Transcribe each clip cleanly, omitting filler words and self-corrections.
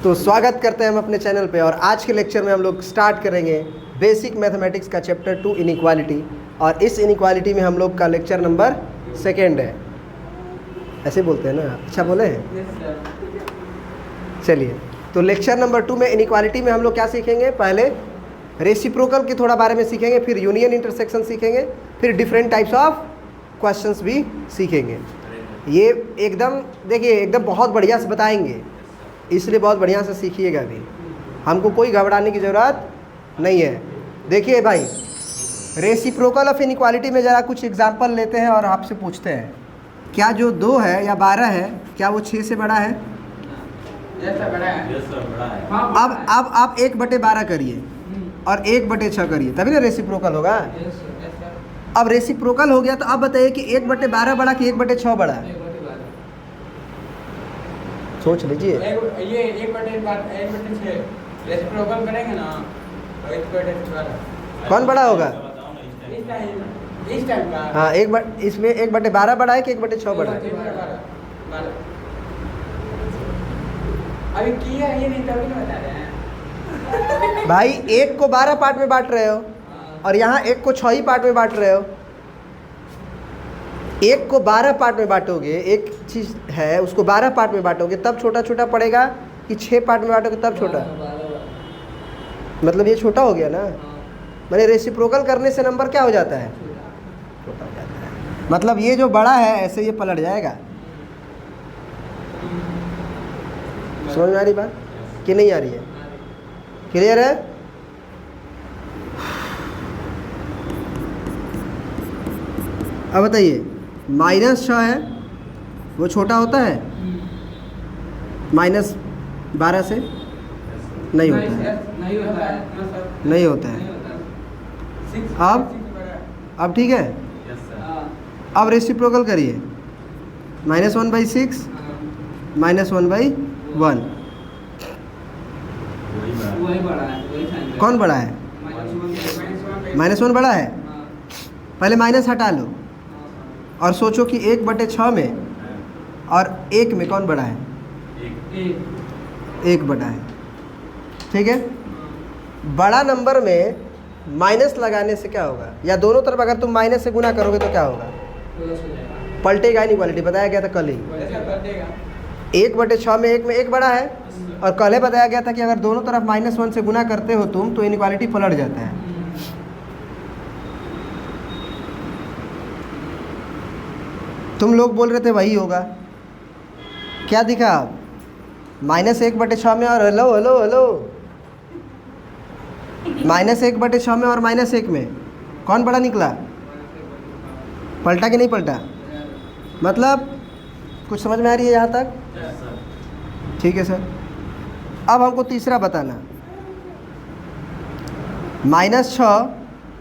तो स्वागत करते हैं हम अपने चैनल पे। और आज के लेक्चर में हम लोग स्टार्ट करेंगे बेसिक मैथमेटिक्स का चैप्टर 2 इनइक्वालिटी। और इस इनइक्वालिटी में हम लोग का लेक्चर नंबर 2 है। ऐसे बोलते हैं ना, अच्छा बोले हैं। चलिए, तो लेक्चर नंबर 2 में इनइक्वालिटी में हम लोग क्या सीखेंगे? पहले रेसिप्रोकल के थोड़ा बारे में सीखेंगे, फिर यूनियन इंटरसेक्शन सीखेंगे, फिर डिफरेंट टाइप्स ऑफ क्वेश्चंस भी सीखेंगे। ये एकदम देखिए, एकदम बहुत बढ़िया से बताएंगे, इसलिए बहुत बढ़िया से सीखिएगा भी। हमको कोई घबराने की ज़रूरत नहीं है। देखिए भाई, रेसिप्रोकल ऑफ इनइक्वालिटी में ज़रा कुछ एग्जांपल लेते हैं और आपसे पूछते हैं, क्या जो 2 है या 12 है, क्या वो 6 से बड़ा है? बड़ा है। अब आप 1/12 करिए और 1/6 करिए, तभी ना रेसिप्रोकल होगा। अब रेसिप्रोकल हो गया तो अब बताइए कि 1/12 बड़ा कि 1/6 बड़ा? सोच लीजिए। ये 1/6 रेसिप्रोकल करेंगे ना तो 1/12 कौन बड़ा होगा? इस टाइम का। हाँ, इसमें 1/12 बड़ा है कि 1/6 बड़ा है? 1/12 अभी किया ये नहीं, तभी नहीं बता रहे हैं भाई 1 को 12 पार्ट में बांट रहे हो और यहाँ 1 को 6 ही पार्ट में बांट रहे हो। 1 को 12 पार्ट में बांटोगे, एक चीज़ है उसको 12 पार्ट में बांटोगे तब छोटा छोटा पड़ेगा कि 6 पार्ट में बांटोगे तब छोटा? मतलब ये छोटा हो गया ना। मैंने रेसिप्रोकल करने से नंबर क्या हो जाता है? छोटा हो जाता है। मतलब ये जो बड़ा है ऐसे ये पलट जाएगा। समझ में आ रही बात कि नहीं आ रही है? क्लियर है? अब बताइए, -6 है, वो छोटा होता है -12 से? नहीं होता है, नहीं होता है। अब ठीक है। अब रेसिप्रोकल करिए, -1/6 -1/1 कौन बड़ा है? -1 बड़ा है। पहले माइनस हटा लो और सोचो कि 1/6 में और 1 में कौन बड़ा है? 1 बड़ा है। ठीक है। बड़ा नंबर में माइनस लगाने से क्या होगा? या दोनों तरफ अगर तुम माइनस से गुना करोगे तो क्या होगा? पलटेगा इनइक्वालिटी। बताया गया था कल ही, 1/6 में 1 में 1 बड़ा है। और कल ही बताया गया था कि अगर दोनों तरफ -1 से गुना करते हो तुम तो इनइक्वालिटी पलट जाता है। तुम लोग बोल रहे थे वही होगा, क्या दिखा? -1/6 में और हेलो हेलो हेलो -1/6 में और -1 में कौन बड़ा निकला? पलटा कि नहीं पलटा? मतलब कुछ समझ में आ रही है यहाँ तक? ठीक है सर। अब हमको तीसरा बताना, -6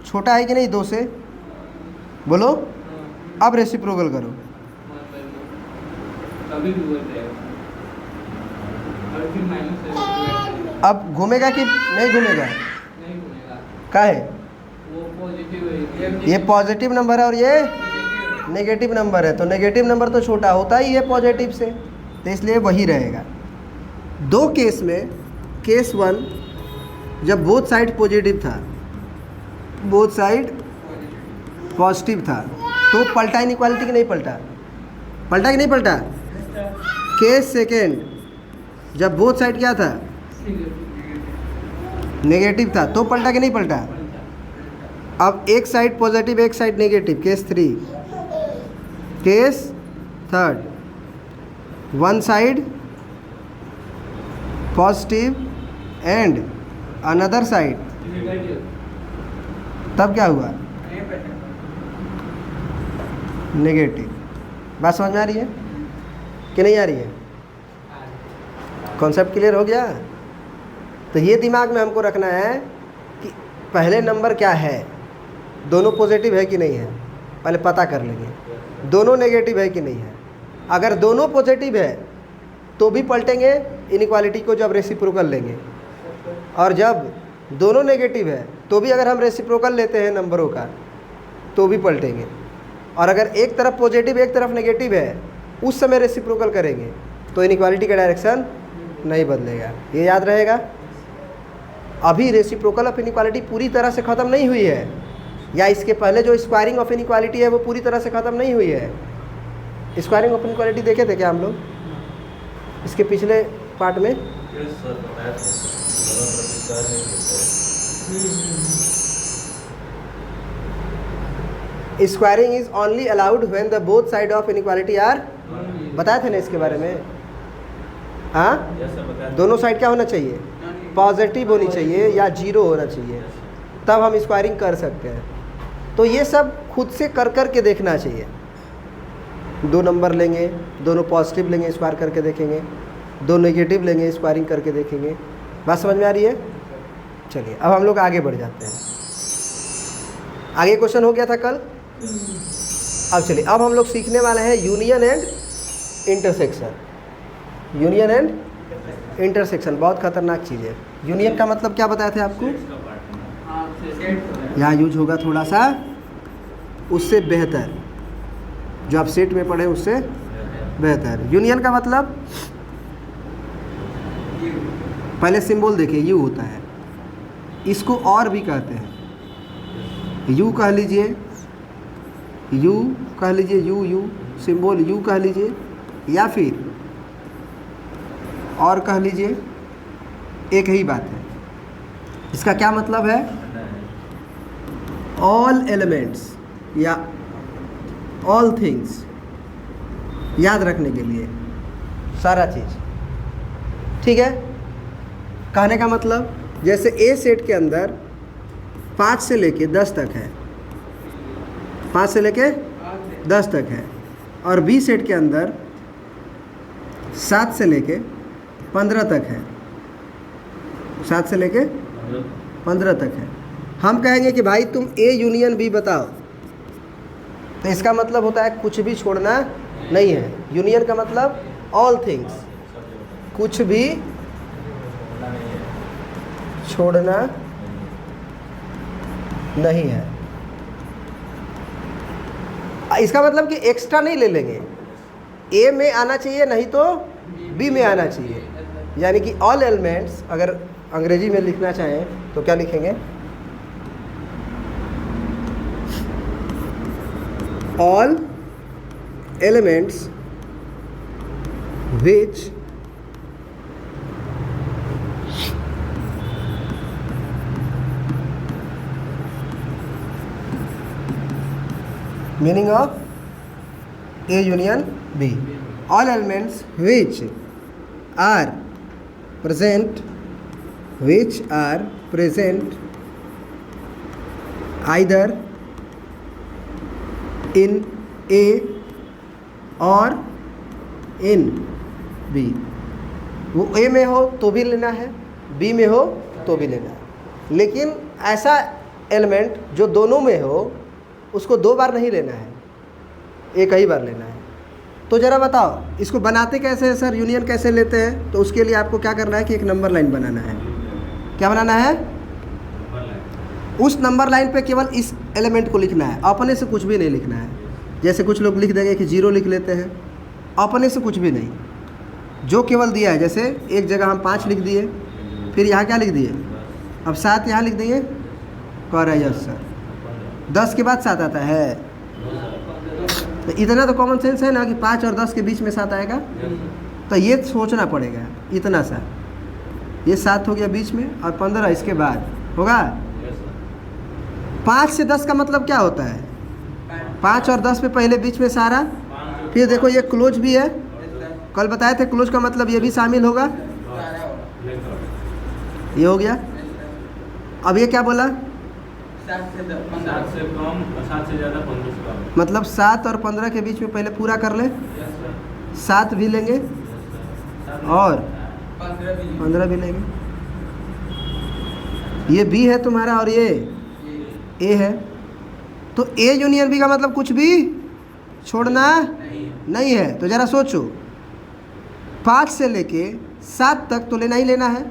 छोटा है कि नहीं 2 से? बोलो। अब रेसिप्रोकल करो। अब घूमेगा कि नहीं घूमेगा? क्या है? ये पॉजिटिव नंबर है और ये नेगेटिव नंबर है, तो नेगेटिव नंबर तो छोटा होता ही है पॉजिटिव से, तो इसलिए वही रहेगा। 2 केस में, केस 1 जब बोथ साइड पॉजिटिव था, बोथ साइड पॉजिटिव था, तो पलटा इनइक्वालिटी कि नहीं पलटा? पलटा कि नहीं पलटा? केस सेकेंड जब बोथ साइड क्या था? नेगेटिव था, तो पलटा कि नहीं पलटा? अब एक साइड पॉजिटिव एक side negative, case 3। Case 3, 1 side positive and another side, तब क्या हुआ? नेगेटिव। बात समझ में आ रही है कि नहीं आ रही है? कॉन्सेप्ट क्लियर हो गया? तो ये दिमाग में हमको रखना है कि पहले नंबर क्या है, दोनों पॉजिटिव है कि नहीं है, पहले पता कर लेंगे। दोनों नेगेटिव है कि नहीं है। अगर दोनों पॉजिटिव है तो भी पलटेंगे इनइक्वालिटी को जब रेसिप्रोकल लेंगे, और जब दोनों नेगेटिव है तो भी अगर हम रेसिप्रोकल लेते हैं नंबरों का तो भी पलटेंगे। और अगर एक तरफ पॉजिटिव एक तरफ नेगेटिव है उस समय रेसिप्रोकल करेंगे तो इनइक्वालिटी का डायरेक्शन नहीं बदलेगा, ये याद रहेगा। अभी रेसिप्रोकल ऑफ इनइक्वालिटी पूरी तरह से ख़त्म नहीं हुई है, या इसके पहले जो स्क्वायरिंग ऑफ इनइक्वालिटी है वो पूरी तरह से ख़त्म नहीं हुई है। स्क्वायरिंग ऑफ इनइक्वालिटी देखे थे क्या हम लोग इसके पिछले पार्ट में? Squaring is only allowed when the both side of inequality are, बताए थे ना इसके बारे में? हाँ, दोनों साइड क्या होना चाहिए? पॉजिटिव होनी चाहिए या जीरो होना चाहिए, तब हम स्क्वायरिंग कर सकते हैं। तो ये सब खुद से कर कर के देखना चाहिए। 2 नंबर लेंगे, दोनों पॉजिटिव लेंगे, स्क्वायर करके देखेंगे, 2 नेगेटिव लेंगे, स्क्वायरिंग करके देखेंगे। बात समझ में आ रही है? चलिए अब हम लोग आगे बढ़ जाते हैं। आगे क्वेश्चन हो गया था कल। अब चलिए अब हम लोग सीखने वाले हैं union and intersection. Union and intersection बहुत खतरनाक चीज़ है। यूनियन का मतलब क्या बताए थे आपको? यहाँ यूज होगा थोड़ा सा उससे बेहतर, जो आप सेट में पढ़े उससे बेहतर। यूनियन का मतलब पहले सिंबल देखिए, यू होता है, इसको और भी कहते हैं। यू कह लीजिए, यू कह लीजिए, यू यू सिंबल यू कह लीजिए, या फिर और कह लीजिए, एक ही बात है। इसका क्या मतलब है? ऑल एलिमेंट्स या ऑल थिंग्स, याद रखने के लिए सारा चीज़, ठीक है। कहने का मतलब जैसे ए सेट के अंदर 5 से लेके 10 तक है, 5 से लेके 10 तक है, और बी सेट के अंदर 7 से लेके 15 तक है, 7 से लेके 15 तक है। हम कहेंगे कि भाई तुम ए यूनियन बी बताओ, तो इसका मतलब होता है कुछ भी छोड़ना नहीं है। यूनियन का मतलब ऑल थिंग्स, कुछ भी छोड़ना नहीं है। इसका मतलब कि एक्स्ट्रा नहीं ले लेंगे, ए में आना चाहिए नहीं तो बी में आना चाहिए। यानी कि ऑल एलिमेंट्स, अगर अंग्रेजी में लिखना चाहें तो क्या लिखेंगे? All elements which meaning of A union B, all elements which are present either in A or in B, वो A में हो तो भी लेना है, B में हो तो भी लेना है। लेकिन ऐसा एलिमेंट जो दोनों में हो उसको 2 बार नहीं लेना है, एक ही बार लेना है। तो ज़रा बताओ इसको बनाते कैसे हैं सर, यूनियन कैसे लेते हैं? तो उसके लिए आपको क्या करना है कि एक नंबर लाइन बनाना है। क्या बनाना है? उस नंबर लाइन पे केवल इस एलिमेंट को लिखना है, अपने से कुछ भी नहीं लिखना है। जैसे कुछ लोग लिख देंगे कि 0 लिख लेते हैं, अपने से कुछ भी नहीं, जो केवल दिया है। जैसे एक जगह हम 5 लिख दिए, फिर यहाँ क्या लिख दिए? अब 7 यहाँ लिख दिए, कह रहा है यस सर। 10 के बाद 7 आता है, तो इतना तो कॉमन सेंस है ना कि 5 और 10 के बीच में 7 आएगा। तो ये सोचना पड़ेगा इतना सा, ये 7 हो गया बीच में और 15 इसके बाद होगा। 5 से 10 का मतलब क्या होता है? 5 और 10 में पहले बीच में सारा, फिर देखो ये क्लोज भी है, कल बताए थे क्लोज का मतलब ये भी शामिल होगा, ये हो गया। अब ये क्या बोला? 7 से कम, 7 से ज़्यादा, 15 से कम। मतलब 7 और 15 के बीच में पहले पूरा कर ले, 7 भी लेंगे और 15 भी लेंगे। ये बी है तुम्हारा और ये ए है, तो ए यूनियन बी का मतलब कुछ भी छोड़ना नहीं है। तो ज़रा सोचो, 5 से लेके 7 तक तो लेना ही लेना है,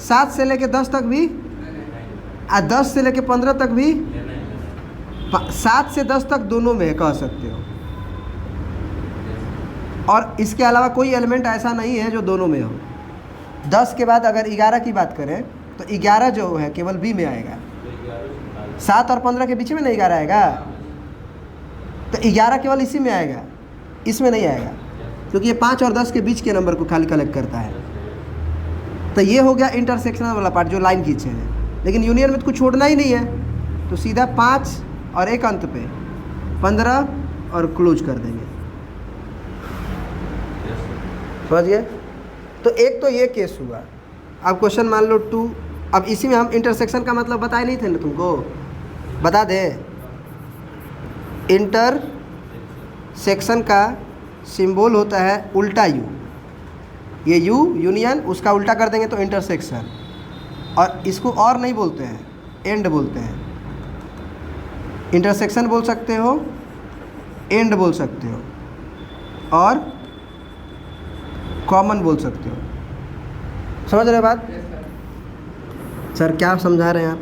7 से लेके 10 तक भी, और 10 से लेके 15 तक भी, 7 से 10 तक दोनों में कह सकते हो। और इसके अलावा कोई एलिमेंट ऐसा नहीं है जो दोनों में हो। 10 के बाद अगर 11 की बात करें तो 11 जो है केवल बी में आएगा। 7 और 15 के बीच में ना 11 आएगा, तो 11 केवल इसी में आएगा, इसमें नहीं आएगा, क्योंकि ये 5 और 10 के बीच के नंबर को खाली कलेक्ट करता है। तो ये हो गया इंटरसेक्शनल वाला पार्ट जो लाइन खींचे हैं। लेकिन यूनियन में तो कुछ छोड़ना ही नहीं है, तो सीधा 5 और एक अंत पे 15 और क्लोज कर देंगे। समझ गए? तो एक तो ये केस हुआ। अब क्वेश्चन मान लो 2, अब इसी में हम इंटरसेक्शन का मतलब बताए नहीं थे ना तुमको, बता दें। इंटरसेक्शन का सिंबल होता है उल्टा यू, ये यू यूनियन, उसका उल्टा कर देंगे तो इंटरसेक्शन। और इसको और नहीं बोलते हैं, एंड बोलते हैं। इंटरसेक्शन बोल सकते हो, एंड बोल सकते हो, और कॉमन बोल सकते हो। समझ रहे बात? सर क्या समझा रहे हैं आप?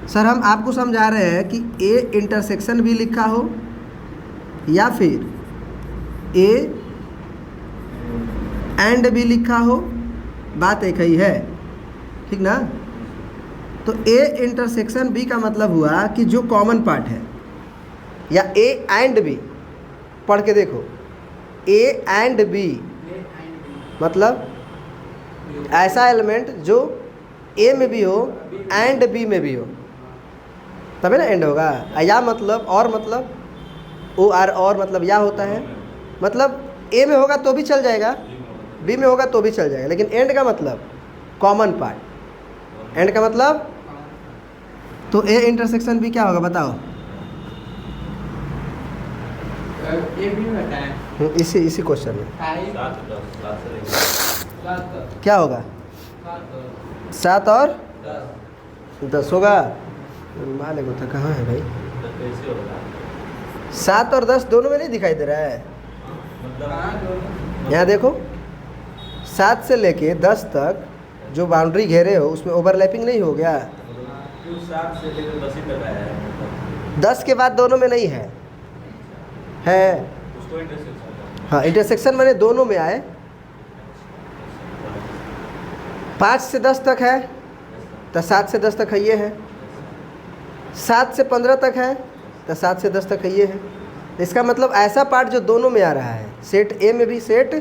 सर हम आपको समझा रहे हैं कि ए इंटरसेक्शन भी लिखा हो या फिर ए एंड भी लिखा हो, बात एक ही है, ठीक ना? तो ए इंटरसेक्शन बी का मतलब हुआ कि जो कॉमन पार्ट है, या ए एंड बी पढ़ के देखो, ए एंड बी मतलब ऐसा एलिमेंट जो ए में भी हो एंड बी में भी हो, तभी ना एंड होगा। या मतलब और मतलब ओ आर और मतलब या होता है, मतलब ए में होगा तो भी चल जाएगा, बी में होगा तो भी चल जाएगा, लेकिन एंड का मतलब कॉमन पार्ट, एंड का मतलब। तो ए इंटरसेक्शन बी क्या होगा बताओ? ए भी होता है इसी क्वेश्चन में क्या होगा? 7 और 10 होगा। मालिक होता कहाँ है भाई? 7 और 10 दोनों में नहीं दिखाई दे रहा है। यहाँ देखो, 7 से लेके 10 तक जो बाउंड्री घेरे हो उसमें ओवरलैपिंग नहीं हो गया? 7 से लेकर 10 तक आया है। 10 के बाद दोनों में नहीं है, है उसको इंटरसेक्शन। हाँ, इंटरसेक्शन मैंने दोनों में आए। 5 से 10 तक है तो 7 से 10 तक है, ये है। 7 से 15 तक है तो 7 से 10 तक है, ये है। इसका मतलब ऐसा पार्ट जो दोनों में आ रहा है, सेट ए में भी सेट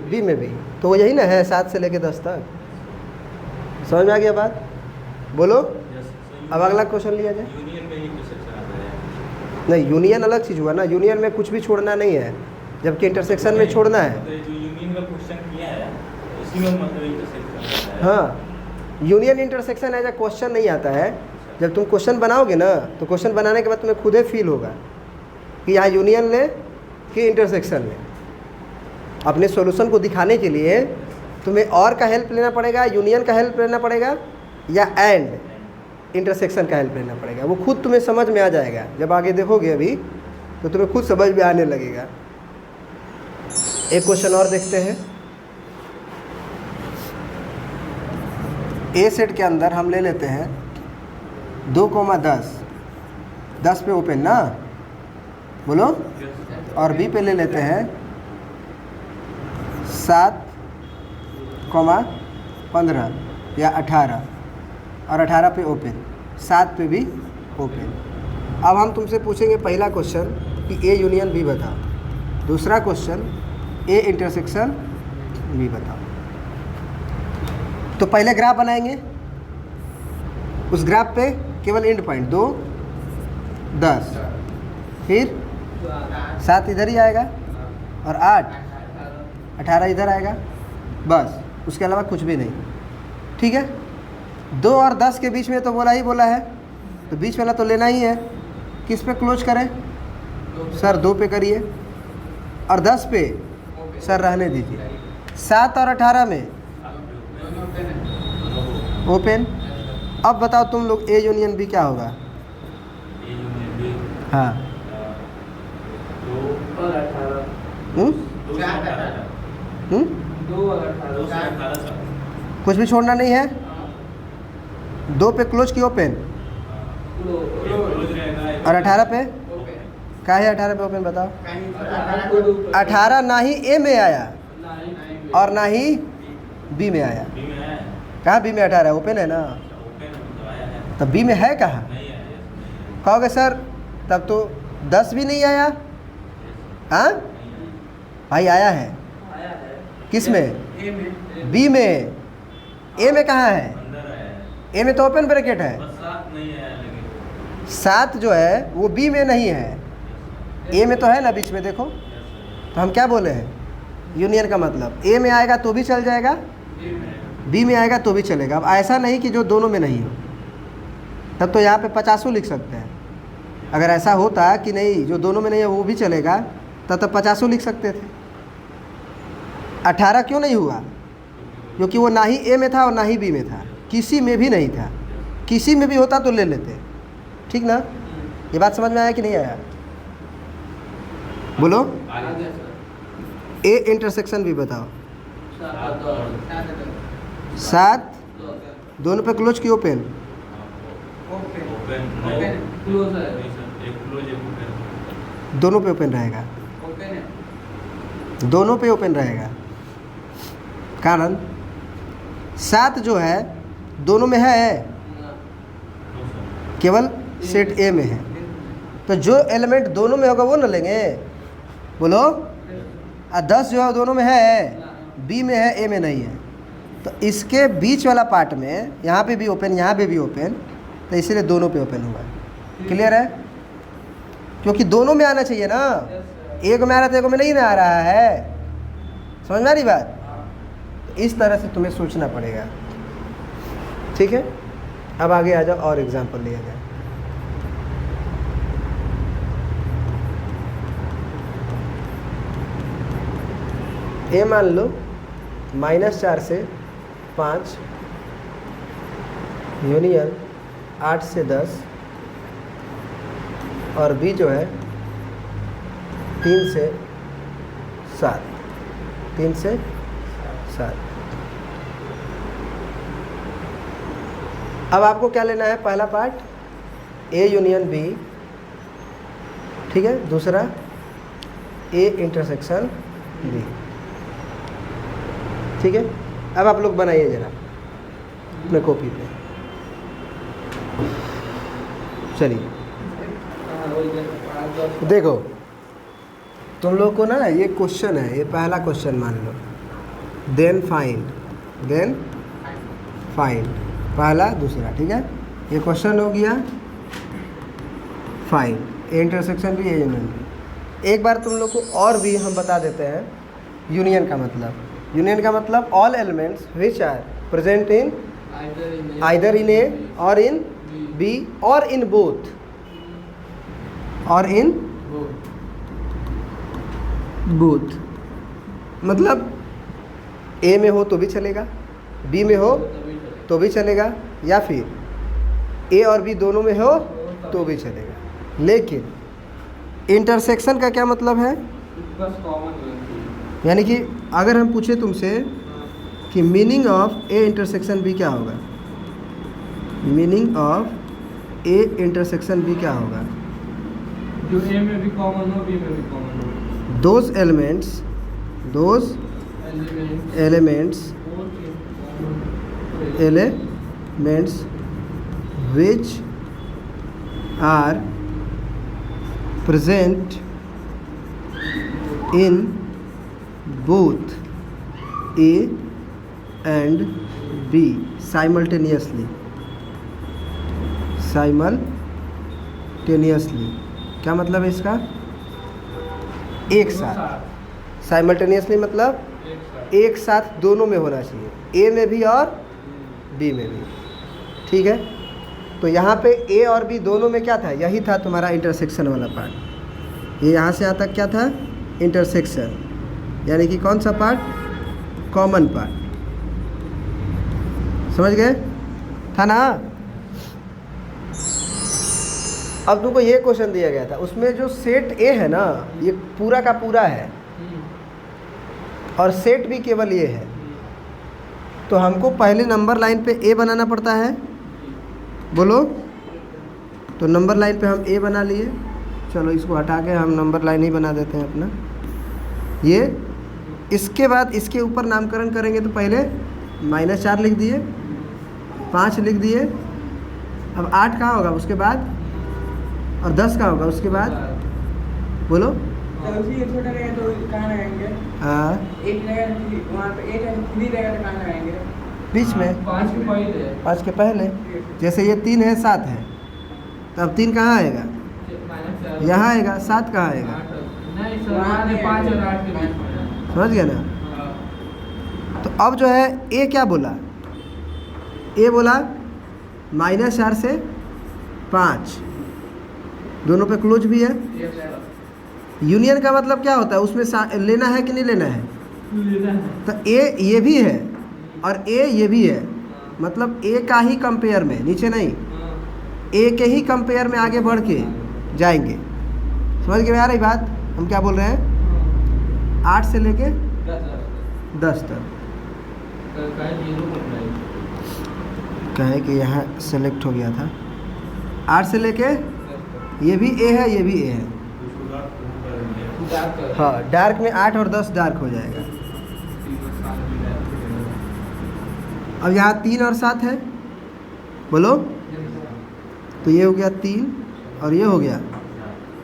बी में भी, तो वो यही ना है 7 से लेके 10 तक। समझ में आ गया बात? बोलो। अब अगला क्वेश्चन लिया जाए। यूनियन में ही इंटरसेक्शन आता है। नहीं, यूनियन अलग चीज़ हुआ ना, यूनियन में कुछ भी छोड़ना नहीं है, जबकि इंटरसेक्शन में छोड़ना है। तो जो यूनियन का क्वेश्चन किया है उसी में मतलब इंटरसेक्शन है। हाँ, union intersection as a question नहीं आता है। जब तुम क्वेश्चन बनाओगे ना, तो क्वेश्चन बनाने के बाद तुम्हें खुद ही फील होगा कि यहाँ यूनियन ले कि इंटरसेक्शन ले। अपने सॉल्यूशन को दिखाने के लिए तुम्हें और का हेल्प लेना पड़ेगा, यूनियन का हेल्प लेना पड़ेगा, या एंड इंटरसेक्शन का हेल्प लेना पड़ेगा। वो खुद तुम्हें समझ में आ जाएगा। जब आगे देखोगे अभी तो तुम्हें खुद समझ में आने लगेगा। एक क्वेश्चन और देखते हैं। ए सेट के अंदर हम ले लेते हैं 2,10, 10 पे ओपन ना, बोलो। और बी पे ले लेते हैं 7,15 या 18, और 18 पे ओपन, 7 पे भी ओपन। अब हम तुमसे पूछेंगे पहला क्वेश्चन कि ए यूनियन बी बताओ, दूसरा क्वेश्चन ए इंटरसेक्शन बी बताओ। तो पहले ग्राफ बनाएंगे, उस ग्राफ पे केवल एंड पॉइंट 2, 10, फिर 7 इधर ही आएगा, और 8, 18 इधर आएगा, बस। उसके अलावा कुछ भी नहीं, ठीक है। 2 और 10 के बीच में तो बोला ही बोला है, तो बीच वाला तो लेना ही है। किस पे क्लोज करें सर? 2 पे करिए, और 10 पे सर रहने दीजिए। 7 और 18 में ओपन। अब बताओ तुम लोग ए यूनियन बी क्या होगा? हाँ, 2 और 18 कुछ भी छोड़ना नहीं है। 2 पे क्लोज की ओपन, और 18 पे क्या है? 18 पे ओपन बताओ। 18 ना ही ए में आया और ना ही बी में आया? बी में है। कहाँ बी में 18 है? ओपन है ना। ओपन तो आया है। तब बी में है कहाँ? नहीं है, yes, नहीं है। कहोगे सर तब तो 10 भी नहीं आया। हाँ नहीं है। भाई आया है। आया है। किस में? ए में। बी में। ए में कहाँ है? अंदर आया है। ए में तो ओपन ब्रैकेट है। बस 7 नहीं है लेकिन। 7 जो है वो बी में नहीं है, ए में तो है ना बीच में, देखो। तो हम क्या बोले हैं? यूनियन का मतलब ए में आएगा तो भी चल जाएगा, बी में आएगा तो भी चलेगा। अब ऐसा नहीं कि जो दोनों में नहीं हो, तब तो यहाँ पे 50 लिख सकते हैं। अगर ऐसा होता कि नहीं जो दोनों में नहीं है वो भी चलेगा, तब तो 50 लिख सकते थे। 18 क्यों नहीं हुआ? क्योंकि वो ना ही ए में था और ना ही बी में था, किसी में भी नहीं था। किसी में भी होता तो ले लेते, ठीक ना? ये बात समझ में आया कि नहीं आया? बोलो। आगे। ए इंटरसेक्शन भी बताओ। 7 7 दोनों पे क्लोज की ओपन? ओपन क्लोज है। एक क्लोज एक ओपन। दोनों पे ओपन रहेगा, ओपन है। दोनों पे ओपन रहेगा। कारण 7 जो है दोनों में है, केवल सेट ए में है। तो जो एलिमेंट दोनों में होगा वो ना लेंगे, बोलो। 10 जो है दोनों में है, बी में है, ए में नहीं है। तो इसके बीच वाला पार्ट में यहाँ पे भी ओपन, यहाँ पे भी ओपन, तो इसीलिए दोनों पे ओपन हुआ। क्लियर है? क्योंकि दोनों में आना चाहिए ना। एक में आ रहा था, एक में नहीं ना आ रहा है। समझ में आ रही बात? इस तरह से तुम्हें सोचना पड़ेगा, ठीक है? अब आगे आ जाओ और एग्जाम्पल लिया जाए। ए मान लो -4 से 5 यूनियन 8 से 10 और बी जो है 3 से 7, 3 से 7। अब आपको क्या लेना है? पहला पार्ट ए यूनियन बी, ठीक है? दूसरा ए इंटरसेक्शन बी, ठीक है? अब आप लोग बनाइए जरा अपने कॉपी पे। चलिए देखो, तुम लोग को ना ये क्वेश्चन है, ये पहला क्वेश्चन मान लो। देन फाइंड, देन फाइंड, पहला दूसरा, ठीक है? ये क्वेश्चन हो गया फाइंड ए इंटरसेक्शन भी, ए यूनियन भी। एक बार तुम लोग को और भी हम बता देते हैं यूनियन का मतलब। यूनियन का मतलब all elements which are present in either in A और इन बी और इन बोथ, और इन बोथ। मतलब ए में हो तो भी चलेगा, बी में हो तो भी चलेगा, या फिर ए और बी दोनों में हो तो भी चलेगा। लेकिन इंटरसेक्शन का क्या मतलब है? बस कॉमन यानी कि अगर हम पूछे तुमसे कि meaning of A intersection B क्या होगा, meaning of A intersection B क्या होगा? जो ए में भी कॉमन हो, बी में भी कॉमन हो। Those elements which are present in both A and B simultaneously। क्या मतलब है इसका? एक साथ। साइमल्टेनियसली मतलब एक साथ दोनों में होना चाहिए, ए में भी और बी में भी, ठीक है? तो यहाँ पे ए और बी दोनों में क्या था? यही था तुम्हारा इंटरसेक्शन वाला पार्ट। ये यहाँ से यहाँ तक क्या था? इंटरसेक्शन, यानी कि कौन सा पार्ट? Common part. समझ गए? था ना? अब तुमको ये क्वेश्चन दिया गया था, उसमें जो सेट ए है ना, ये पूरा का पूरा है और सेट भी केवल ये है। तो हमको पहले नंबर लाइन पे ए बनाना पड़ता है, बोलो। तो नंबर लाइन पे हम ए बना लिए। चलो इसको हटा के हम नंबर लाइन ही बना देते हैं अपना। ये इसके बाद इसके ऊपर नामकरण करेंगे तो पहले -4 लिख दिए, 5 लिख दिए। अब 8 कहाँ होगा उसके बाद, और 10 कहाँ होगा उसके बाद, बोलो। तो उसी एक छोटा रहेगा तो कहाँ लगाएंगे? हाँ, 8 रहेगा वहाँ पे 8 है, 3 रहेगा तो कहाँ लगाएंगे? बीच में, 5 के पहले 5 के पहले। जैसे ये 3 है 7 है, तो अब 3 कहाँ आएगा, -4 यहाँ आएगा। 7 कहाँ आएगा, नहीं सर, वहाँ पे 5 और 8 के बीच में है। समझ गया ना। हाँ। तो अब जो है ए क्या बोला, ए बोला -4 से 5, दोनों पे क्लोज भी है। Yes, sir. यूनियन का मतलब क्या होता है, उसमें लेना है कि नहीं लेना है। लेना है। तो ए ये भी है और ए ये भी है, मतलब ए का ही कंपेयर में, नीचे नहीं, हाँ। ए के ही कंपेयर में आगे बढ़ के जाएंगे। समझ के आ रही बात, हम क्या बोल रहे हैं। 8 से लेके 10 तक। कहे कि यहाँ सेलेक्ट हो गया था। 8 से लेके, ये भी ए है, ये भी ए है। हाँ, डार्क में 8 और 10 डार्क हो जाएगा। अब यहाँ 3 और 7 है, बोलो। तो ये हो गया 3 और ये हो गया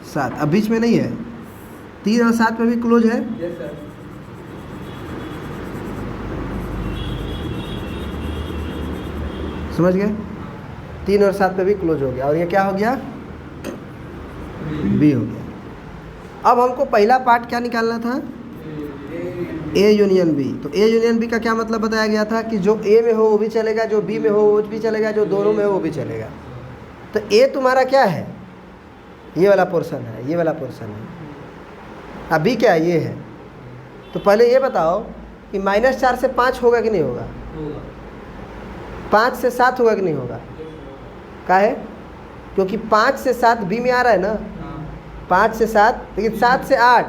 7। अब बीच में नहीं है, 3 और 7 में भी क्लोज है। Yes, sir. समझ गए, 3 और 7 पे भी क्लोज हो गया। और ये क्या हो गया, बी हो गया। अब हमको पहला पार्ट क्या निकालना था, ए यूनियन बी। तो ए यूनियन बी का क्या मतलब बताया गया था कि जो ए में हो वो भी चलेगा, जो बी में हो वो भी चलेगा, जो दोनों में हो वो भी चलेगा। तो ए तुम्हारा क्या है, ये वाला पोर्शन है, ये वाला पोर्शन है। अब बी क्या है, ये है। तो पहले ये बताओ कि -4 से 5 होगा कि नहीं होगा, 5 से 7 होगा कि नहीं होगा। क्या है, क्योंकि 5 से 7 बी में आ रहा है ना, 5 से 7, लेकिन 7 से 8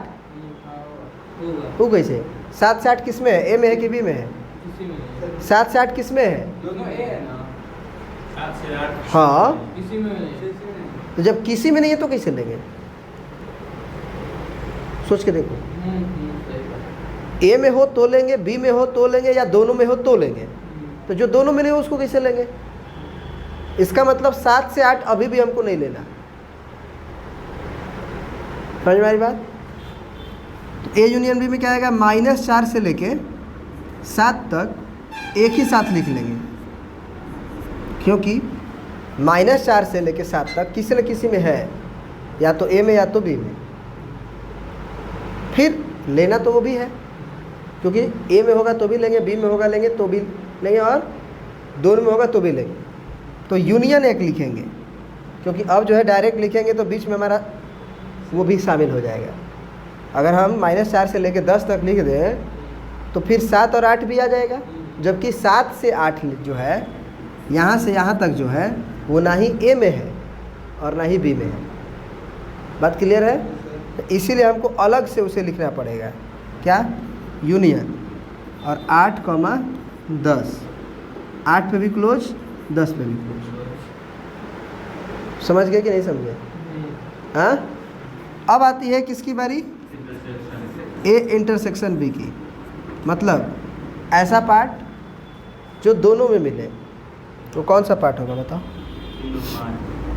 वो कैसे, 7 से 8 किस में है, ए में है कि बी में है। 7 से 8 किस में है, दोनों ए है ना। 7 से 8 हाँ। किसी में नहीं। तो जब किसी में नहीं है तो कैसे लेंगे, सोच के देखो। सही बात। ए में हो तो लेंगे, बी में हो तो लेंगे, या दोनों में हो तो लेंगे। तो जो दोनों में नहीं हो उसको कैसे लेंगे। इसका मतलब 7 से 8 अभी भी हमको नहीं लेना। समझ में आ रही बात। तो ए यूनियन बी में क्या आएगा, -4 से लेके 7 तक एक ही साथ लिख लेंगे, क्योंकि -4 से लेके 7 तक किसी न किसी में है, या तो ए में या तो बी में। फिर लेना तो वो भी है, क्योंकि ए में होगा तो भी लेंगे, बी में होगा लेंगे तो भी लेंगे, और दोनों में होगा तो भी लेंगे। तो यूनियन एक लिखेंगे, क्योंकि अब जो है डायरेक्ट लिखेंगे तो बीच में हमारा वो भी शामिल हो जाएगा। अगर हम -4 से लेके 10 तक लिख दें तो फिर 7 और 8 भी आ जाएगा, जबकि 7 से 8 जो है यहाँ से यहाँ तक जो है वो ना ही ए में है और ना ही बी में है। बात क्लियर है। तो इसीलिए हमको अलग से उसे लिखना पड़ेगा, क्या, यूनियन। और 8,10, 8 पे भी क्लोज, 10 पे भी क्लोज। समझ गए कि नहीं समझे। हाँ, अब आती है किसकी बारी, ए इंटरसेक्शन बी की। मतलब ऐसा पार्ट जो दोनों में मिले, तो कौन सा पार्ट होगा बताओ।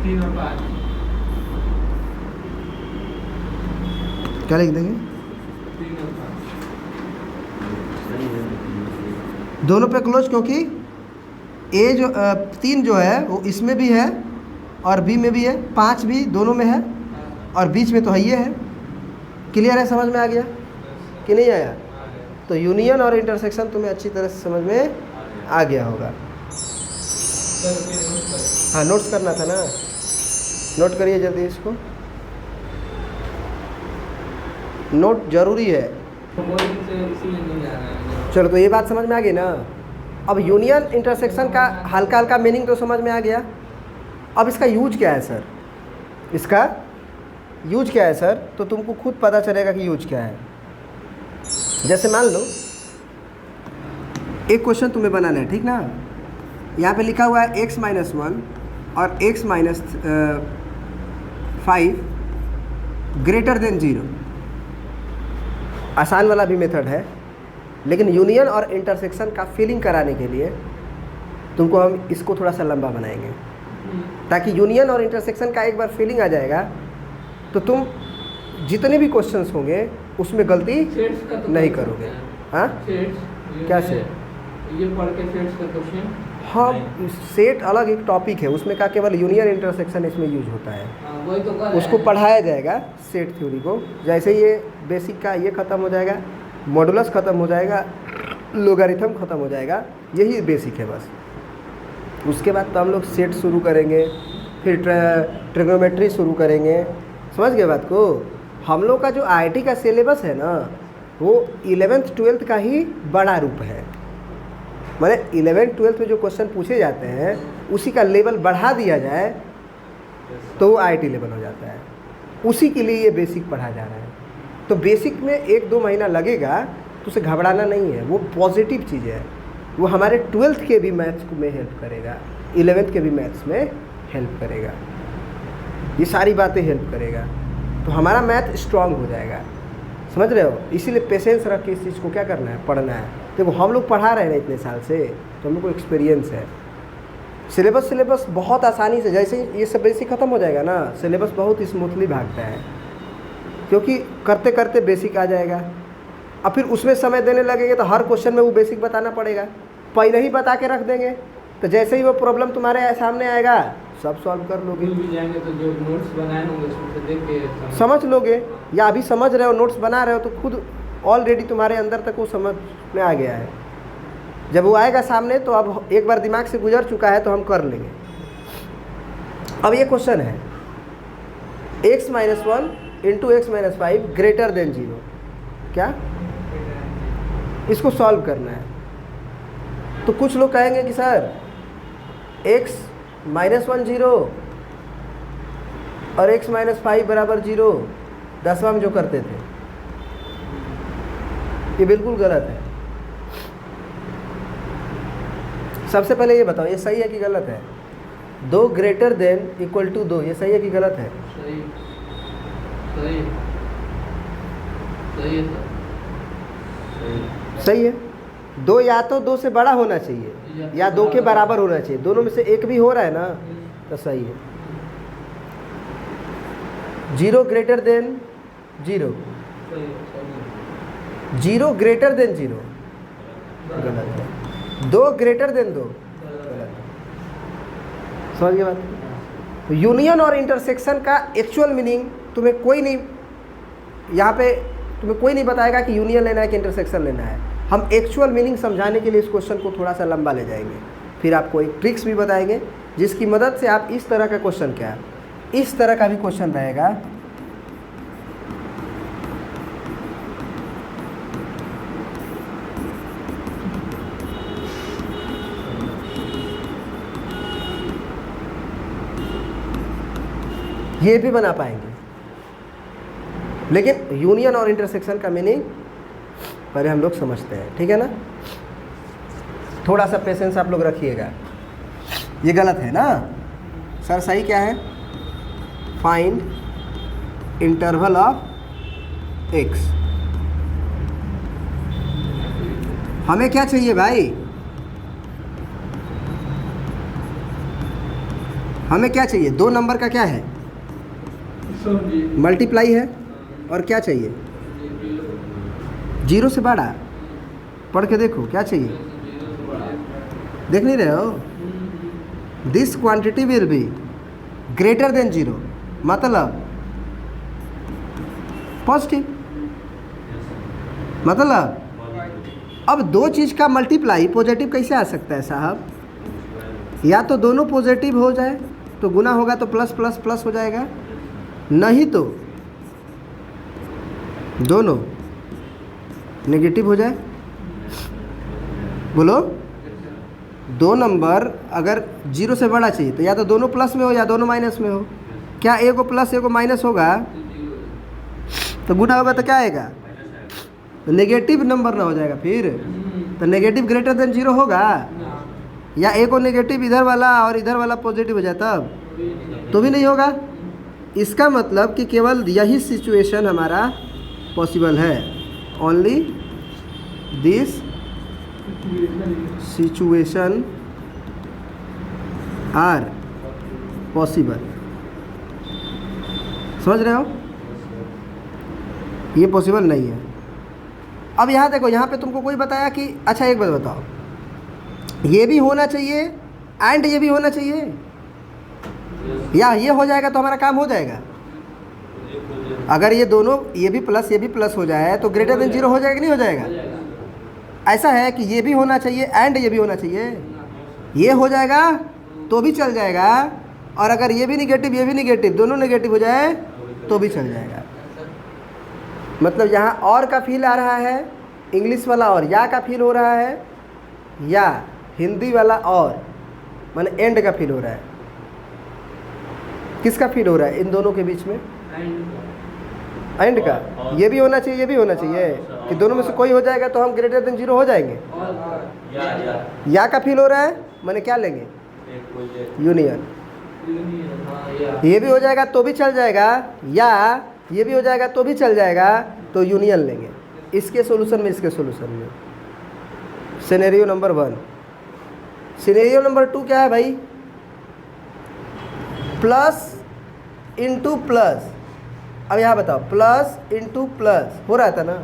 3 और 5 क्या लिख देंगे, 3 और 5 दोनों पे क्लोज, क्योंकि ए जो 3 जो है वो इसमें भी है और बी में भी है, 5 भी दोनों में है, और बीच में तो है ये है। क्लियर है, समझ में आ गया कि नहीं आया। तो यूनियन और इंटरसेक्शन तुम्हें अच्छी तरह से समझ में आ गया होगा। हाँ, नोट्स करना था ना, नोट करिए जल्दी इसको, नोट जरूरी है। चलो, तो ये बात समझ में आ गई ना। अब यूनियन इंटरसेक्शन का हल्का हल्का मीनिंग तो समझ में आ गया। अब इसका यूज क्या है सर, इसका यूज क्या है सर, तो तुमको खुद पता चलेगा कि यूज क्या है। जैसे मान लो एक क्वेश्चन तुम्हें बनाना है, ठीक ना। यहाँ पे लिखा हुआ है x-1 और x-5 ग्रेटर देन 0। आसान वाला भी मेथड है, लेकिन यूनियन और इंटरसेक्शन का फीलिंग कराने के लिए तुमको हम इसको थोड़ा सा लंबा बनाएंगे, ताकि यूनियन और इंटरसेक्शन का एक बार फीलिंग आ जाएगा तो तुम जितने भी क्वेश्चंस होंगे उसमें गलती नहीं करोगे। हाँ क्या सेट? ये पढ़ के सेट्स का क्वेश्चन। हाँ सेट अलग एक टॉपिक है, उसमें का केवल यूनियन इंटरसेक्शन इसमें यूज होता है, वही तो कर उसको पढ़ाया जाएगा सेट थ्योरी को। जैसे ये बेसिक का ये ख़त्म हो जाएगा, मॉडुलस ख़त्म हो जाएगा, लोगारिथम ख़त्म हो जाएगा, यही बेसिक है बस। उसके बाद तो हम लोग सेट शुरू करेंगे, फिर ट्रिग्नोमेट्री शुरू करेंगे। समझ गए बात को? हम लोग का जो आईआईटी का सिलेबस है ना वो 11th 12th का ही बड़ा रूप है। माने 11th 12th में जो क्वेश्चन पूछे जाते हैं उसी का लेवल बढ़ा दिया जाए तो वो आईआईटी लेवल हो जाता है। उसी के लिए ये बेसिक पढ़ा जा रहा है। तो बेसिक में 1-2 महीना लगेगा तो उसे घबराना नहीं है, वो पॉजिटिव चीज़ है। वो हमारे 12th के भी मैथ्स में हेल्प करेगा, 11th के भी मैथ्स में हेल्प करेगा, ये सारी बातें हेल्प करेगा। तो हमारा मैथ स्ट्रांग हो जाएगा। समझ रहे हो? इसीलिए पेशेंस रख के इस चीज़ को क्या करना है, पढ़ना है। देखो हम लोग पढ़ा रहे हैं ना इतने साल से, तो हम लोग को एक्सपीरियंस है। सिलेबस बहुत आसानी से, जैसे ये सब बेसिक ख़त्म हो जाएगा ना, सिलेबस बहुत स्मूथली भागता है, क्योंकि करते करते बेसिक आ जाएगा। अब फिर उसमें समय देने लगेंगे तो हर क्वेश्चन में वो बेसिक बताना पड़ेगा। पहले ही बता के रख देंगे तो जैसे ही वो प्रॉब्लम तुम्हारे सामने आएगा सब सॉल्व कर लोगे। भी जाएंगे तो जो नोट्स बनाए होंगे उसमें से देख के समझ लोगे, या अभी समझ रहे हो, नोट्स बना रहे हो तो खुद ऑलरेडी तुम्हारे अंदर तक वो समझ में आ गया है। जब वो आएगा सामने तो अब एक बार दिमाग से गुजर चुका है तो हम कर लेंगे। अब ये क्वेश्चन है x - 1 × x - 5 ग्रेटर देन 0, क्या इसको सॉल्व करना है। तो कुछ लोग कहेंगे कि सर x - 1 0 और x - 5 = 0, 10वां में जो करते थे, ये बिल्कुल गलत है। सबसे पहले ये बताओ ये सही है कि गलत है? 2 > 2 ये सही है कि गलत है? सही सही सही है सर। सही है। 2 या तो 2 से बड़ा होना चाहिए या 2 के बराबर होना चाहिए, दोनों में से एक भी हो रहा है ना तो सही है। 0 > 0 0 ग्रेटर देन 0 गलत है। 2 > 2 गलत है। समझ गए बात? तो यूनियन और इंटरसेक्शन का एक्चुअल मीनिंग तुम्हें कोई नहीं, यहाँ पे तुम्हें कोई नहीं बताएगा कि यूनियन लेना है कि इंटरसेक्शन लेना है। हम एक्चुअल मीनिंग समझाने के लिए इस क्वेश्चन को थोड़ा सा लंबा ले जाएंगे, फिर आपको एक ट्रिक्स भी बताएंगे जिसकी मदद से आप इस तरह का क्वेश्चन, क्या इस तरह का भी क्वेश्चन रहेगा, ये भी बना पाएंगे। लेकिन यूनियन और इंटरसेक्शन का मीनिंग पहले हम लोग समझते हैं, ठीक है ना? थोड़ा सा पेशेंस आप लोग रखिएगा। ये गलत है ना सर? सही क्या है? Find interval of x। हमें क्या चाहिए भाई? हमें क्या चाहिए? 2 नंबर का क्या है? मल्टीप्लाई है। और क्या चाहिए? 0 से बड़ा। पढ़ के देखो क्या चाहिए, देख नहीं रहे हो? This quantity will be greater than 0, मतलब पॉजिटिव। मतलब अब 2 चीज़ का मल्टीप्लाई पॉजिटिव कैसे आ सकता है साहब? या तो दोनों पॉजिटिव हो जाए तो गुना होगा तो प्लस प्लस प्लस हो जाएगा, नहीं तो दोनों नेगेटिव हो जाए। बोलो, 2 नंबर अगर 0 से बड़ा चाहिए तो या तो दोनों प्लस में हो या दोनों माइनस में हो। क्या एक को प्लस एक को माइनस होगा तो गुना होगा तो क्या आएगा? तो नेगेटिव नंबर ना हो जाएगा फिर। तो नेगेटिव ग्रेटर देन 0 होगा, या एक को नेगेटिव इधर वाला और इधर वाला पॉजिटिव हो जाए तब तो भी नहीं होगा। इसका मतलब कि केवल यही सिचुएशन हमारा पॉसिबल है, only this situation are possible. समझ रहे हो? ये पॉसिबल नहीं है। अब यहाँ देखो, यहाँ पे तुमको कोई बताया कि अच्छा एक बात बताओ, ये भी होना चाहिए एंड ये भी होना चाहिए, या ये हो जाएगा तो हमारा काम हो जाएगा? अगर ये दोनों, ये भी प्लस हो जाए तो ग्रेटर देन जीरो हो जाएगा नहीं हो जाएगा? ऐसा है कि ये भी होना चाहिए एंड ये भी होना चाहिए, ये हो जाएगा तो भी चल जाएगा, और अगर ये भी निगेटिव ये भी निगेटिव दोनों नेगेटिव हो जाए तो भी चल जाएगा। मतलब यहाँ और का फील आ रहा है इंग्लिश वाला, और या का फील हो रहा है, या हिंदी वाला और माने एंड का फील हो रहा है। किसका फील हो रहा है इन दोनों के बीच में? एंड का। ये भी होना चाहिए ये भी होना चाहिए कि दोनों में से कोई हो जाएगा तो हम ग्रेटर देन जीरो हो जाएंगे। या का फील हो रहा है, माने क्या लेंगे? यूनियन। ये भी हो जाएगा तो भी चल जाएगा, या ये भी हो जाएगा तो भी चल जाएगा, तो यूनियन लेंगे। इसके सॉल्यूशन में इसके सॉल्यूशन में। Scenario number 1। सिनेरियो नंबर 2 क्या है भाई? Plus into plus. अब यहाँ बताओ, प्लस इंटू प्लस हो रहा था ना,